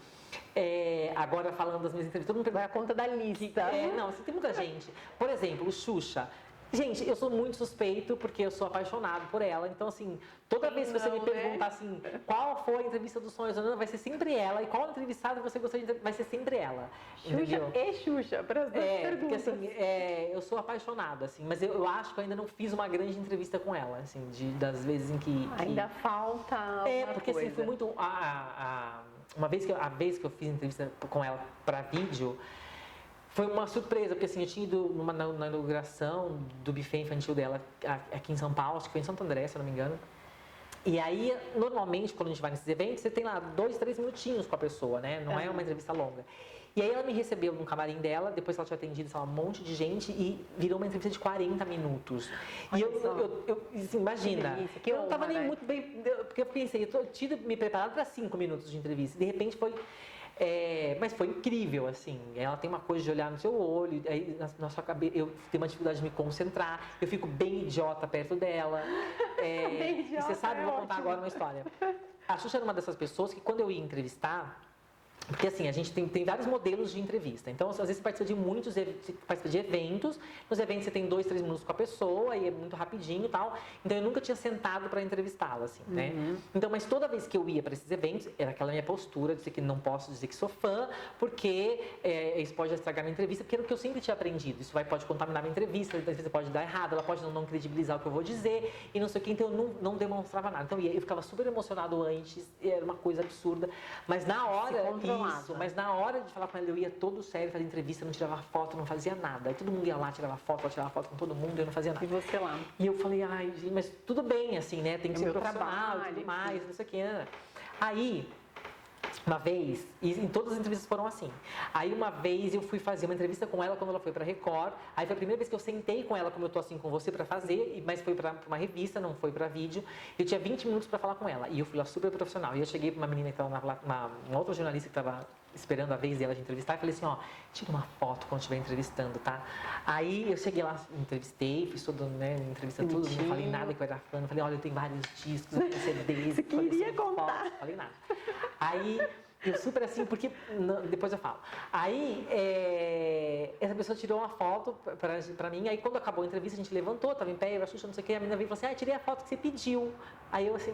agora falando das minhas entrevistas, todo mundo Vai a conta da lista. não, assim, tem muita gente. Por exemplo, o Xuxa. Gente, eu sou muito suspeito porque eu sou apaixonado por ela. Então, assim, toda vez que você me perguntar assim, qual foi a entrevista dos sonhos, vai ser sempre ela. E qual entrevistada você gostaria de vai ser sempre ela. Xuxa e Xuxa, para as duas perguntas. Porque assim, eu sou apaixonado, assim, mas eu acho que eu ainda não fiz uma grande entrevista com ela, assim, das vezes em que... Ainda falta alguma porque coisa. assim, foi muito... a vez que eu fiz entrevista com ela para vídeo, foi uma surpresa, porque assim, eu tinha ido na inauguração do buffet infantil dela aqui em São Paulo, acho que foi em Santo André, se eu não me engano. E aí, normalmente, quando a gente vai nesses eventos, você tem lá 2, 3 minutinhos com a pessoa, né? Não é uma entrevista longa. E aí ela me recebeu no camarim dela, depois que ela tinha atendido, sei lá, um monte de gente, e virou uma entrevista de 40 minutos. E assim, imagina, que eu não estava honra, nem né? muito bem, porque eu pensei, eu tinha me preparado para 5 minutos de entrevista, e de repente foi... mas foi incrível, assim. Ela tem uma coisa de olhar no seu olho, aí na sua cabeça, eu tenho uma dificuldade de me concentrar, eu fico bem idiota perto dela. Bem idiota, e você sabe, vou contar ótimo. agora uma história. A Xuxa era uma dessas pessoas que quando eu ia entrevistar, porque assim, a gente tem vários modelos de entrevista. Então, às vezes você participa de eventos. Nos eventos você tem 2, 3 minutos com a pessoa e é muito rapidinho e tal. Então, eu nunca tinha sentado para entrevistá-la, assim, né? Então, mas toda vez que eu ia para esses eventos, era aquela minha postura de dizer que não posso dizer que sou fã, porque isso pode estragar minha entrevista, porque era o que eu sempre tinha aprendido. Isso pode contaminar minha entrevista, às vezes pode dar errado, ela pode não credibilizar o que eu vou dizer e não sei o que. Então, eu não demonstrava nada. Então, eu ficava super emocionado antes, era uma coisa absurda. Mas na hora... mas na hora de falar com ela, eu ia todo sério, fazer entrevista, não tirava foto, não fazia nada. Aí todo mundo ia lá, tirava foto, ela tirava foto com todo mundo, eu não fazia nada. E você lá? E eu falei, ai, gente, mas tudo bem, assim, né? Tem que ser meu profissional e trabalho, tudo mais, não sei o que. Né? Aí, uma vez, e em todas as entrevistas foram assim. Aí uma vez eu fui fazer uma entrevista com ela quando ela foi pra Record. Aí foi a primeira vez que eu sentei com ela, como eu tô assim com você, pra fazer, mas foi pra uma revista, não foi pra vídeo. Eu tinha 20 minutos pra falar com ela. E eu fui lá super profissional. E eu cheguei pra uma menina que tava uma outra jornalista que tava esperando a vez dela de entrevistar, e falei assim, ó, tira uma foto quando estiver entrevistando, tá? Aí eu cheguei lá, entrevistei, fiz toda, né, entrevista tudo, não falei nada que eu era fã, falei, olha, eu tenho vários discos, eu tenho CDs, Você queria contar. Fotos, falei nada. Aí, eu super assim, porque, depois eu falo. Aí, essa pessoa tirou uma foto pra mim, aí quando acabou a entrevista, a gente levantou, tava em pé, eu Xuxa, não sei o que, a menina veio e falou assim, tirei a foto que você pediu. Aí eu assim,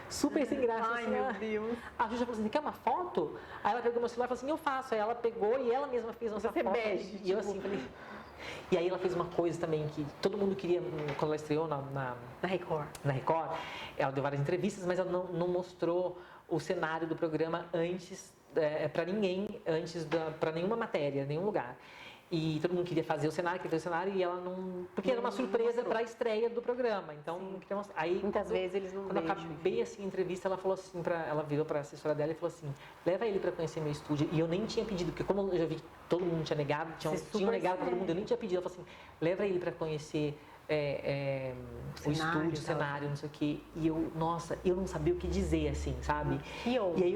super sem graça. Ai, assim, meu Deus. A Xuxa falou assim, quer uma foto? Aí ela pegou meu celular e falou assim, eu faço. Aí ela pegou e ela mesma fez nossa foto. bege, E eu assim, falei... E aí ela fez uma coisa também que todo mundo queria, quando ela estreou na Record. Ela deu várias entrevistas, mas ela não mostrou o cenário do programa antes, para ninguém, para nenhuma matéria, nenhum lugar. E todo mundo queria fazer o cenário, e ela não... Porque era uma surpresa para a estreia do programa, então não queria mostrar. Aí, Muitas vezes eles não Quando eu deixam. acabei assim, a entrevista, ela falou assim, ela virou para a assessora dela e falou assim, leva ele para conhecer meu estúdio. E eu nem tinha pedido, porque como eu já vi que todo mundo tinha negado, tinham negado para todo mundo, eu nem tinha pedido. Ela falou assim, leva ele para conhecer o estúdio, o cenário, não sei o quê. E eu, nossa, eu não sabia o que dizer, assim, sabe? Que honra, e aí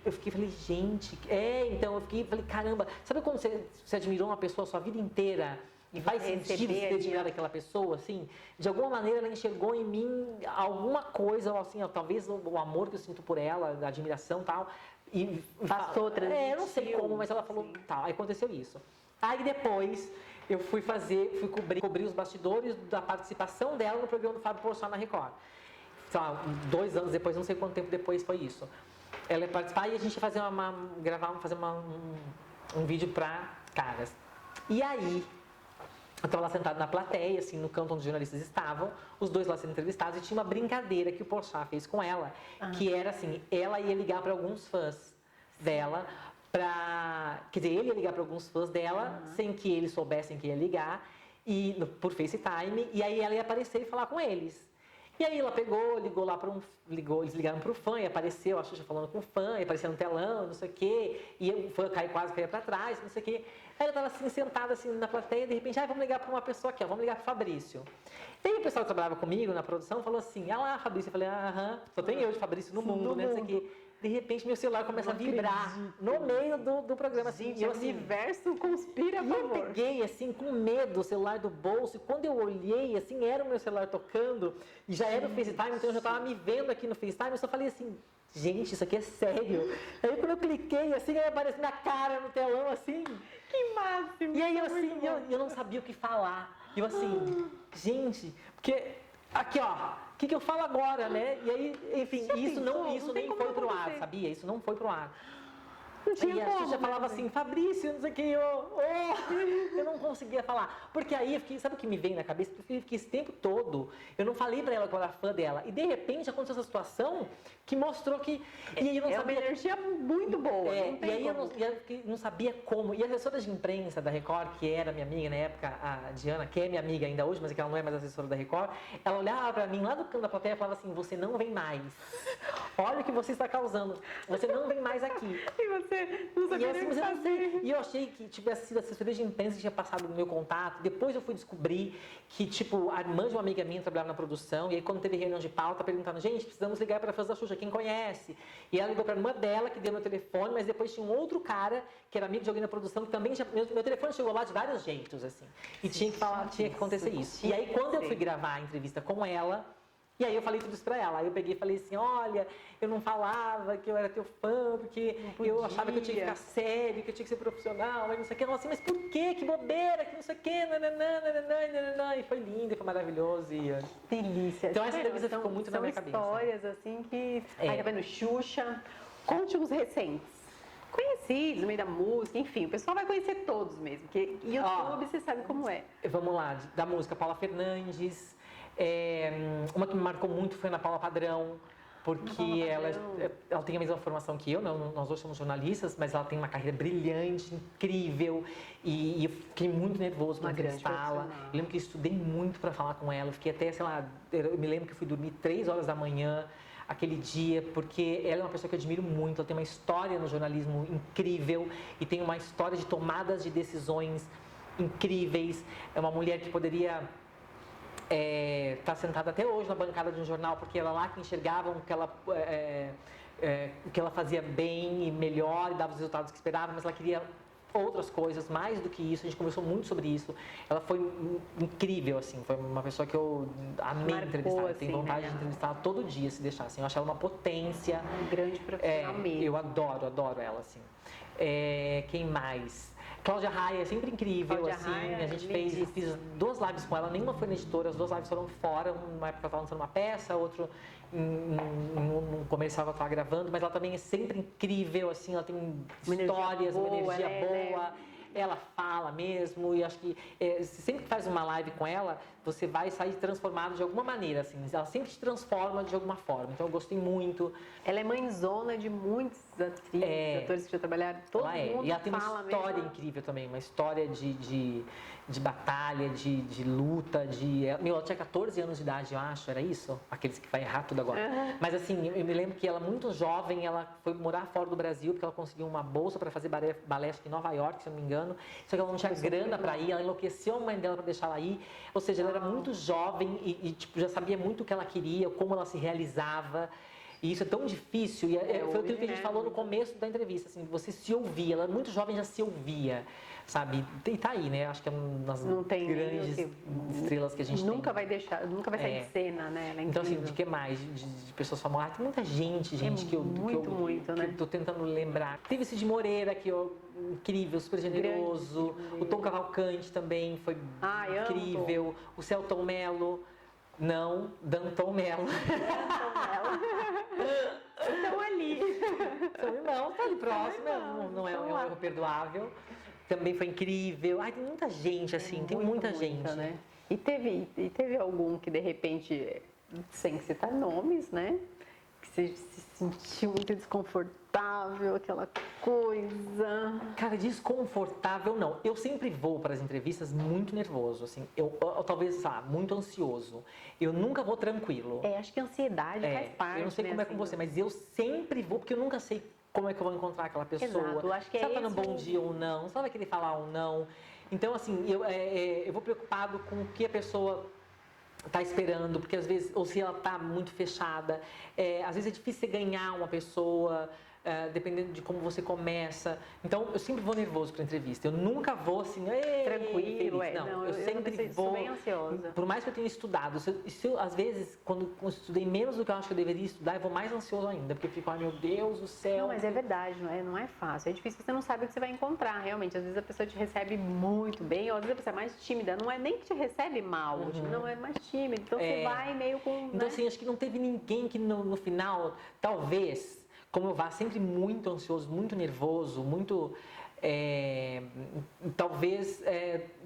eu falei, gente, então eu falei, caramba, sabe quando você admirou uma pessoa a sua vida inteira e faz sentido você ter admirado aquela pessoa, assim? De alguma maneira ela enxergou em mim alguma coisa, assim, talvez o amor que eu sinto por ela, a admiração e tal. E Passou, transmitiu. eu não sei como, mas ela falou, tal, aí aconteceu isso. Aí depois eu fui cobrir os bastidores da participação dela no programa do Fábio Porchat na Record. Sei lá, 2 anos depois, não sei quanto tempo depois foi isso. Ela ia participar e a gente ia fazer um vídeo pra caras. E aí, eu estava lá sentado na plateia, assim, no canto onde os jornalistas estavam, os dois lá sendo entrevistados, e tinha uma brincadeira que o Porchat fez com ela, que era assim, ela ia ligar para alguns fãs dela, quer dizer, ele ia ligar para alguns fãs dela, sem que eles soubessem que ia ligar, por FaceTime, e aí ela ia aparecer e falar com eles. E aí ela pegou, ligou lá para eles ligaram para o fã e apareceu a Xuxa falando com o fã, e apareceu no telão, não sei o quê, e o fã quase caía para trás, não sei o quê. Aí ela estava assim, sentada assim na plateia, de repente, vamos ligar para uma pessoa aqui, vamos ligar para o Fabrício. E aí o pessoal que trabalhava comigo na produção falou assim, lá, Fabrício. Eu falei, aham, só tem eu de Fabrício no mundo, né, não sei o quê. De repente, meu celular começa a vibrar no meio do programa. Assim, Gente, o universo conspira a favor. Eu peguei, assim, com medo, o celular do bolso. E quando eu olhei, assim, era o meu celular tocando. E já era o FaceTime, então eu já estava me vendo aqui no FaceTime. Eu só falei assim, gente, isso aqui é sério. Aí quando eu cliquei, assim, aí apareceu minha cara no telão, assim. Que máximo! E aí, assim, eu não sabia o que falar. Eu, assim, gente, porque... Aqui, ó, o que eu falo agora, né? E aí, enfim, isso nem foi pro ar, sabia? Isso não foi pro ar. E a Xuxa falava assim, Fabrício, não sei o que, eu não conseguia falar. Porque aí, sabe o que me vem na cabeça? Porque eu fiquei esse tempo todo, eu não falei pra ela que eu era fã dela. E de repente aconteceu essa situação que mostrou que... E aí eu não sabia, uma energia muito boa. E aí eu não sabia como. E a assessora de imprensa da Record, que era minha amiga na época, a Diana, que é minha amiga ainda hoje, mas é que ela não é mais assessora da Record, ela olhava pra mim lá do canto da plateia e falava assim, você não vem mais. Olha o que você está causando. Você não vem mais aqui. E você não sabia nem o que fazer. E eu achei que tivesse sido a assessoria de imprensa que tinha passado no meu contato. Depois eu fui descobrir que, tipo, a irmã de uma amiga minha trabalhava na produção. E aí, quando teve reunião de pauta, perguntando, gente, precisamos ligar para fãs da Xuxa, quem conhece? E ela ligou para a irmã dela, que deu meu telefone, mas depois tinha um outro cara, que era amigo de alguém na produção, que também tinha... Meu telefone chegou lá de vários jeitos, assim. E tinha que acontecer isso. E aí, quando eu fui gravar a entrevista com ela... E aí eu falei tudo isso pra ela. Aí eu peguei e falei assim, olha, eu não falava que eu era teu fã, porque eu achava que eu tinha que ficar sério, que eu tinha que ser profissional, mas não sei o que. Ela assim, mas por quê? Que bobeira, que não sei o que, nananã. E foi lindo, foi maravilhoso. E... Delícia. Então essa entrevista ficou muito na minha cabeça. São histórias assim que... Aí tá vendo Xuxa. Conte uns recentes. Conhecidos, no meio da música, enfim, o pessoal vai conhecer todos mesmo, porque YouTube você sabe como é. Vamos lá, da música, Paula Fernandes. Uma que me marcou muito foi a Ana Paula Padrão, porque ela tem a mesma formação que eu, nós dois somos jornalistas, mas ela tem uma carreira brilhante, incrível, e eu fiquei muito nervoso para entrevistá-la. Eu lembro que eu estudei muito para falar com ela, fiquei até, sei lá, eu me lembro que eu fui dormir 3 horas da manhã aquele dia, porque ela é uma pessoa que eu admiro muito, ela tem uma história no jornalismo incrível e tem uma história de tomadas de decisões incríveis, é uma mulher que poderia... Está sentada até hoje na bancada de um jornal, porque era lá que enxergavam o que ela fazia bem e melhor e dava os resultados que esperava, mas ela queria outras coisas, mais do que isso, a gente conversou muito sobre isso. Ela foi incrível, assim, foi uma pessoa que eu amei entrevistar, eu tenho vontade de entrevistar todo dia, se deixar, assim, eu acho ela uma potência. Um grande profissional mesmo. Eu adoro ela, assim. Quem mais? Cláudia Raia, sempre incrível, assim, a gente fiz 2 lives com ela, nenhuma foi na editora, as 2 lives foram fora, uma época ela estava lançando uma peça, outro num comercial que ela estava gravando, mas ela também é sempre incrível, assim, ela tem histórias, uma energia boa. Ela fala mesmo, e acho que sempre que faz uma live com ela, você vai sair transformado de alguma maneira, assim. Ela sempre te transforma de alguma forma. Então eu gostei muito. Ela é mãezona de muitos atrizes, atores que já trabalharam. Todo mundo e ela tem uma história incrível também, uma história de batalha, de luta, ela tinha 14 anos de idade, eu acho, era isso? Aqueles que vai errar tudo agora. Mas assim, eu me lembro que ela, muito jovem, ela foi morar fora do Brasil, porque ela conseguiu uma bolsa para fazer balé em Nova York, se eu não me engano. Só que ela não tinha grana para ir, ela enlouqueceu a mãe dela para deixar ela ir. Ou seja, ela era muito jovem e tipo, já sabia muito o que ela queria, como ela se realizava. E isso é tão difícil, e foi aquilo que a gente falou no começo da entrevista, assim, você se ouvia, ela muito jovem já se ouvia, sabe? E tá aí, né? Acho que é uma das grandes estrelas que a gente nunca vai sair de cena, né? Ela é então, assim, de que mais? De pessoas famosas, tem muita gente, que eu tô tentando lembrar. Teve esse de Moreira, que incrível, super generoso. O Tom Cavalcante também foi incrível. O Celton Mello. Não, Danton Mello. Estão ali. São irmãos, tá ali próximo, não é um erro perdoável. Também foi incrível. Ai, tem muita gente, assim, tem muita gente. Né? E teve algum que, de repente, sem citar nomes, né? você se sentiu muito desconfortável, aquela coisa? Cara, desconfortável não. Eu sempre vou para as entrevistas muito nervoso, assim. Eu talvez, muito ansioso. Eu nunca vou tranquilo. Acho que a ansiedade faz parte. Eu não sei como é com você, mas eu sempre vou, porque eu nunca sei como é que eu vou encontrar aquela pessoa. Exato, acho que se ela tá num bom dia ou não, se ela vai querer falar ou não. Então, assim, eu vou preocupado com o que a pessoa tá esperando, porque às vezes, ou se ela tá muito fechada, às vezes é difícil você ganhar uma pessoa, dependendo de como você começa. Então, eu sempre vou nervoso para entrevista. Eu nunca vou assim, tranquilo, feliz. Não, eu sempre sou vou bem ansiosa. Por mais que eu tenha estudado, às vezes, quando eu estudei menos do que eu acho que eu deveria estudar, eu vou mais ansioso ainda, porque eu fico, ai meu Deus do céu. Não, mas é verdade, não é fácil. É difícil, você não sabe o que você vai encontrar, realmente. Às vezes a pessoa te recebe muito bem, ou às vezes a pessoa é mais tímida. Não é nem que te recebe mal, não é mais tímida. Então você vai meio com... Então, assim, acho que não teve ninguém que no final, talvez, como eu vá sempre muito ansioso, muito nervoso, muito... talvez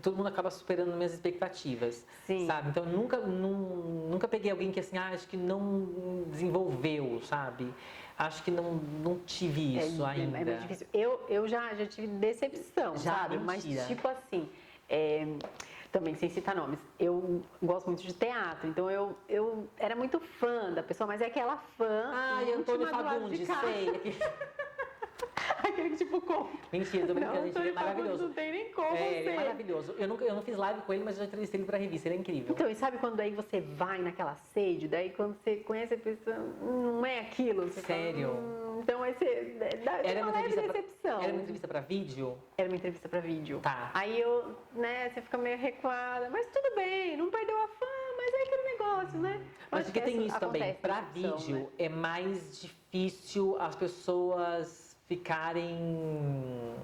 todo mundo acaba superando minhas expectativas. Sim. Sabe? Então, eu nunca peguei alguém que, assim, acho que não desenvolveu, sabe? Acho que não tive isso ainda. É muito difícil. Eu já tive decepção, sabe? Mentira. Mas, tipo assim... também sem citar nomes, eu gosto muito de teatro, então eu era muito fã da pessoa, mas é aquela fã Antônio íntima do lado de Fagundes, cá. sei. Aquele que tipo conta. Mentira, tô brincando, gente, ele é Antônio Fagundes maravilhoso. não tem nem como Ele é ser. maravilhoso. Eu não fiz live com ele, mas eu já entrevistei ele pra revista, ele é incrível. Então, e sabe quando aí você vai naquela sede, daí quando você conhece a pessoa, não é aquilo? Você Sério? Fala, então aí você dá uma leve decepção. Era uma entrevista pra vídeo? Era uma entrevista pra vídeo. Tá. Aí você fica meio recuada, mas tudo bem, não perdeu a fã, mas é aquele negócio, né? Mas porque tem isso também, acontece pra decepção, vídeo né? é mais difícil as pessoas ficarem,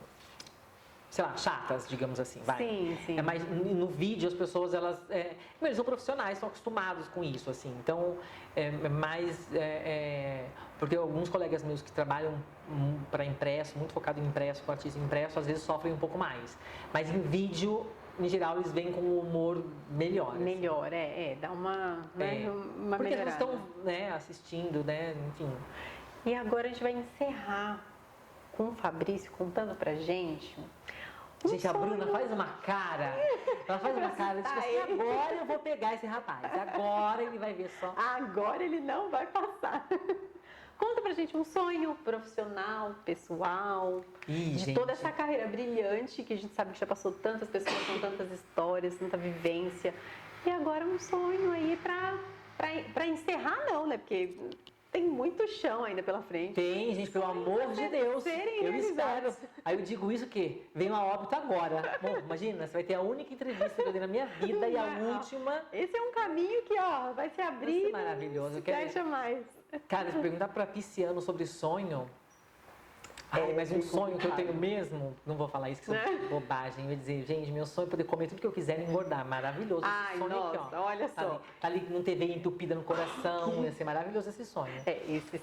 sei lá, chatas, digamos assim, vai. Sim. É mais, no vídeo as pessoas, eles são profissionais, estão acostumados com isso, assim. Então, é mais, porque alguns colegas meus que trabalham para impresso, muito focado em impresso, com artista impresso, às vezes sofrem um pouco mais. Mas em vídeo, em geral, eles vêm com um humor melhor. Melhor, dá uma porque melhorada. eles estão, assistindo, enfim. E agora a gente vai encerrar com o Fabrício contando pra gente. Gente, a Bruna faz uma cara. Ela faz uma cara, tipo assim, agora eu vou pegar esse rapaz. Agora ele vai ver só. Agora ele não vai passar. Conta pra gente um sonho profissional, pessoal, de toda essa carreira brilhante que a gente sabe que já passou tantas pessoas com tantas histórias, tanta vivência. E agora um sonho aí pra encerrar não, né? Porque tem muito chão ainda pela frente. Tem, gente, pelo amor de Deus. Eu espero. Aí eu digo isso que vem a óbito agora. Bom, imagina, você vai ter a única entrevista que eu dei na minha vida e a última. Esse é um caminho que, vai se abrir. Vai ser maravilhoso. Fecha mais. Cara, se perguntar pra pisciano sobre sonho. Mas um sonho que eu tenho mesmo, não vou falar isso que são bobagem. Eu ia dizer, gente, meu sonho é poder comer tudo que eu quiser e engordar. Maravilhoso esse sonho nossa, aqui, ó. olha só. Tá ali com TV entupida no coração, ia ser maravilhoso esse sonho.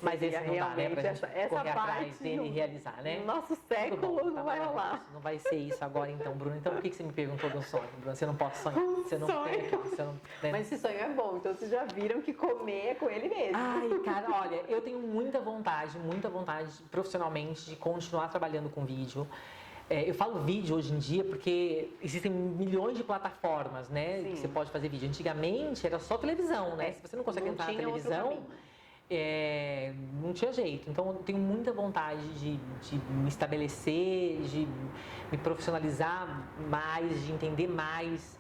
Mas esse não dá, né? Pra gente essa correr atrás parte dele e realizar, né? No nosso século Bom, não vai rolar. Não vai ser isso agora então, Bruno. Então por que você me perguntou do sonho, Bruno? Você não pode sonhar. Você não tem, você não tem. Mas esse sonho é bom, então vocês já viram que comer é com ele mesmo. Ai, cara, olha, eu tenho muita vontade profissionalmente de continuar trabalhando com vídeo. Eu falo vídeo hoje em dia porque existem milhões de plataformas, né? Que você pode fazer vídeo. Antigamente era só televisão, né? Se você não consegue entrar na televisão, não tinha jeito. Então eu tenho muita vontade de me estabelecer, de me profissionalizar mais, de entender mais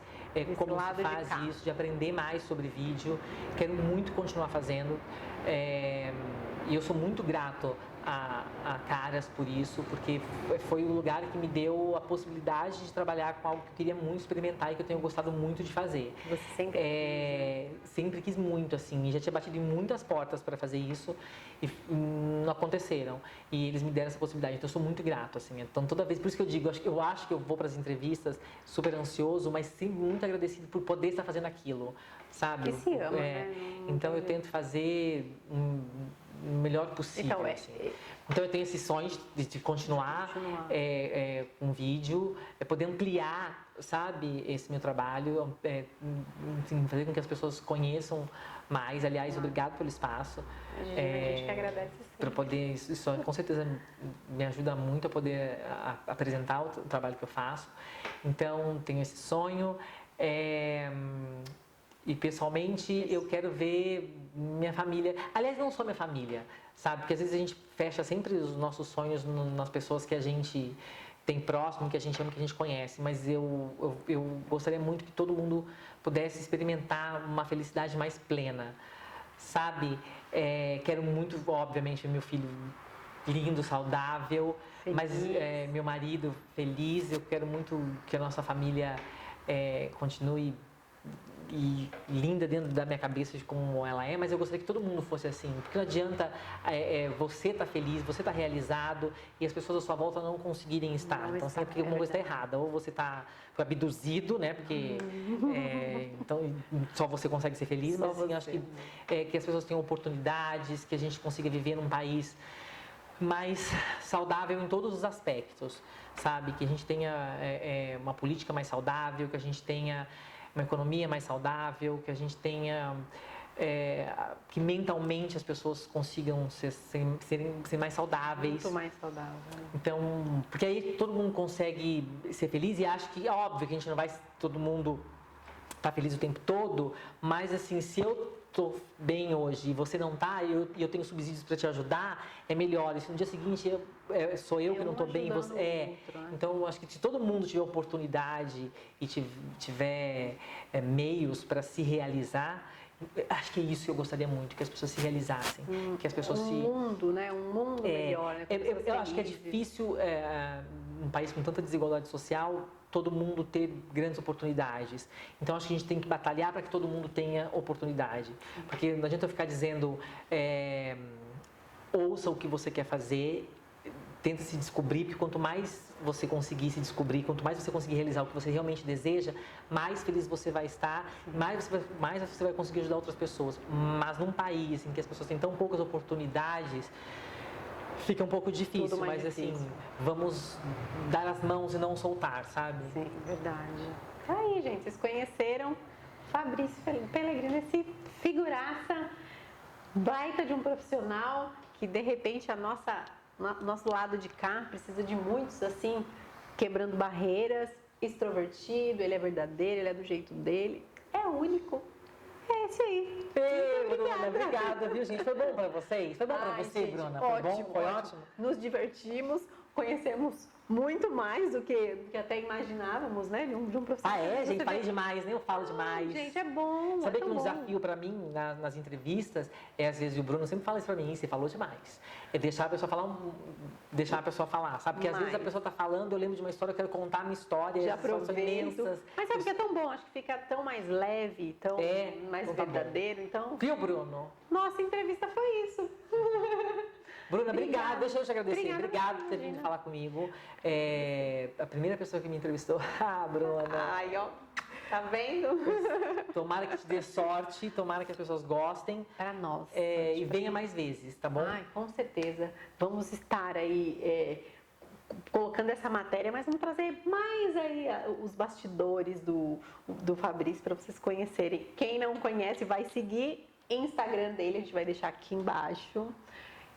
como se faz isso, de aprender mais sobre vídeo. Quero muito continuar fazendo. E eu sou muito grato a Caras por isso, porque foi o lugar que me deu a possibilidade de trabalhar com algo que eu queria muito experimentar e que eu tenho gostado muito de fazer. Você sempre quis muito, assim, e já tinha batido em muitas portas para fazer isso e não aconteceram. E eles me deram essa possibilidade, então eu sou muito grato, assim. Então toda vez, por isso que eu digo, eu acho que eu vou para as entrevistas super ansioso, mas sempre muito agradecido por poder estar fazendo aquilo, sabe? Que se ama, né? Então eu tento fazer o melhor possível. Então eu tenho esses sonhos de continuar com vídeo, poder ampliar, sabe, esse meu trabalho, assim, fazer com que as pessoas conheçam mais. Aliás, obrigado pelo espaço. A gente que agradece Para sempre. poder, isso com certeza me ajuda muito a poder apresentar o trabalho que eu faço. Então, tenho esse sonho. E pessoalmente eu quero ver minha família, aliás, não só minha família, sabe? Porque às vezes a gente fecha sempre os nossos sonhos nas pessoas que a gente tem próximo, que a gente ama, que a gente conhece, mas eu gostaria muito que todo mundo pudesse experimentar uma felicidade mais plena, sabe? Quero muito, obviamente, meu filho lindo, saudável, Feliz. mas meu marido feliz. Eu quero muito que a nossa família continue e linda dentro da minha cabeça de como ela é, mas eu gostaria que todo mundo fosse assim, porque não adianta você estar feliz, você estar realizado e as pessoas à sua volta não conseguirem estar. Não Então está, sempre alguma coisa está errada, ou você foi abduzido, né? Porque então só você consegue ser feliz, Só mas assim, você, acho que as pessoas tenham oportunidades, que a gente consiga viver num país mais saudável em todos os aspectos, sabe? Que a gente tenha uma política mais saudável, que a gente tenha uma economia mais saudável, que a gente tenha que mentalmente as pessoas consigam ser mais saudáveis. Muito mais saudável. Então, porque aí todo mundo consegue ser feliz e acho que é óbvio que a gente não vai todo mundo estar feliz o tempo todo, mas assim, se eu tô bem hoje e você não tá, e eu tenho subsídios para te ajudar, é melhor. E se no dia seguinte sou eu que não tô bem, você outro, né? Então, eu acho que se todo mundo tiver oportunidade e tiver meios para se realizar, acho que é isso que eu gostaria muito, que as pessoas se realizassem, que as pessoas mundo, né? Um mundo melhor, né? Eu acho que é difícil, num país com tanta desigualdade social, todo mundo ter grandes oportunidades. Então, acho que a gente tem que batalhar para que todo mundo tenha oportunidade. Porque não adianta eu ficar dizendo, ouça o que você quer fazer, tenta se descobrir, porque quanto mais você conseguir se descobrir, quanto mais você conseguir realizar o que você realmente deseja, mais feliz você vai estar, mais você vai conseguir ajudar outras pessoas. Mas num país em que as pessoas têm tão poucas oportunidades, fica um pouco difícil, mas difícil. assim, vamos dar as mãos e não soltar, sabe? Sim, verdade. Tá aí, gente, vocês conheceram Fabrício Pellegrino, esse figuraça baita de um profissional que de repente nosso lado de cá precisa de muitos assim, quebrando barreiras, extrovertido, ele é verdadeiro, ele é do jeito dele, é único. É isso aí. Ei, Bruna, obrigada, viu, gente? Foi bom pra vocês? Foi bom pra você, gente, Bruna? ótimo, Foi bom? Foi ótimo? Nos divertimos, conhecemos muito mais do que até imaginávamos, né? De um profissional. Ah, é, gente? Você Falei vê- demais, nem eu falo demais. Gente, é bom. Sabia é que tão um bom. desafio pra mim nas entrevistas às vezes, e o Bruno sempre fala isso pra mim, você falou demais. É deixar a pessoa falar, sabe? Porque às vezes a Mais. pessoa tá falando, eu lembro de uma história, eu quero contar a minha história, Já as histórias são aproveito. imensas. Mas sabe o que é tão bom? Acho que fica tão mais leve, tão mais então tá bom. verdadeiro. Então, Viu, Bruno? nossa entrevista foi isso. Bruna, Obrigada. obrigada. Deixa eu te agradecer. Obrigada, Obrigado por ter imagina. vindo falar comigo. A primeira pessoa que me entrevistou, Bruna. Ai, ó, tá vendo? Tomara que te dê sorte, tomara que as pessoas gostem. Para nós. E venha mais vezes, tá bom? Ai, com certeza. Vamos estar aí colocando essa matéria, mas vamos trazer mais aí os bastidores do Fabrício para vocês conhecerem. Quem não conhece, vai seguir o Instagram dele, a gente vai deixar aqui embaixo.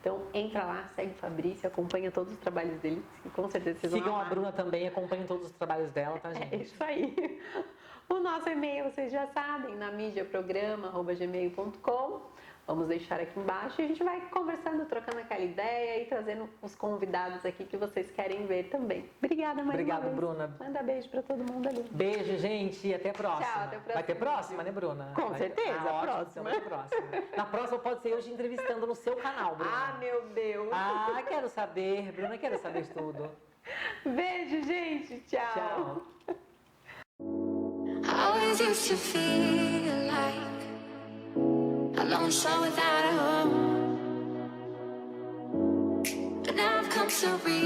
Então entra lá, segue o Fabrício, acompanha todos os trabalhos dele, que com certeza vocês vão Sigam a amar. Bruna também, acompanhem todos os trabalhos dela, tá, É gente? isso aí. O nosso e-mail vocês já sabem, na mídiaprograma@gmail.com. Vamos deixar aqui embaixo e a gente vai conversando, trocando aquela ideia e trazendo os convidados aqui que vocês querem ver também. Obrigada, mais Obrigado, uma vez. Bruna. Manda beijo pra todo mundo ali. Beijo, gente, e até a próxima. Tchau, até a próxima. Vai ter próxima, né, Bruna? Com certeza, a ótimo, próxima. então vai ter próxima. Na próxima pode ser eu te entrevistando no seu canal, Bruna. Ah, meu Deus. Ah, quero saber, Bruna, quero saber de tudo. Beijo, gente. Tchau. Tchau. I always used to feel like a lone soul without a home. But now I've come to realize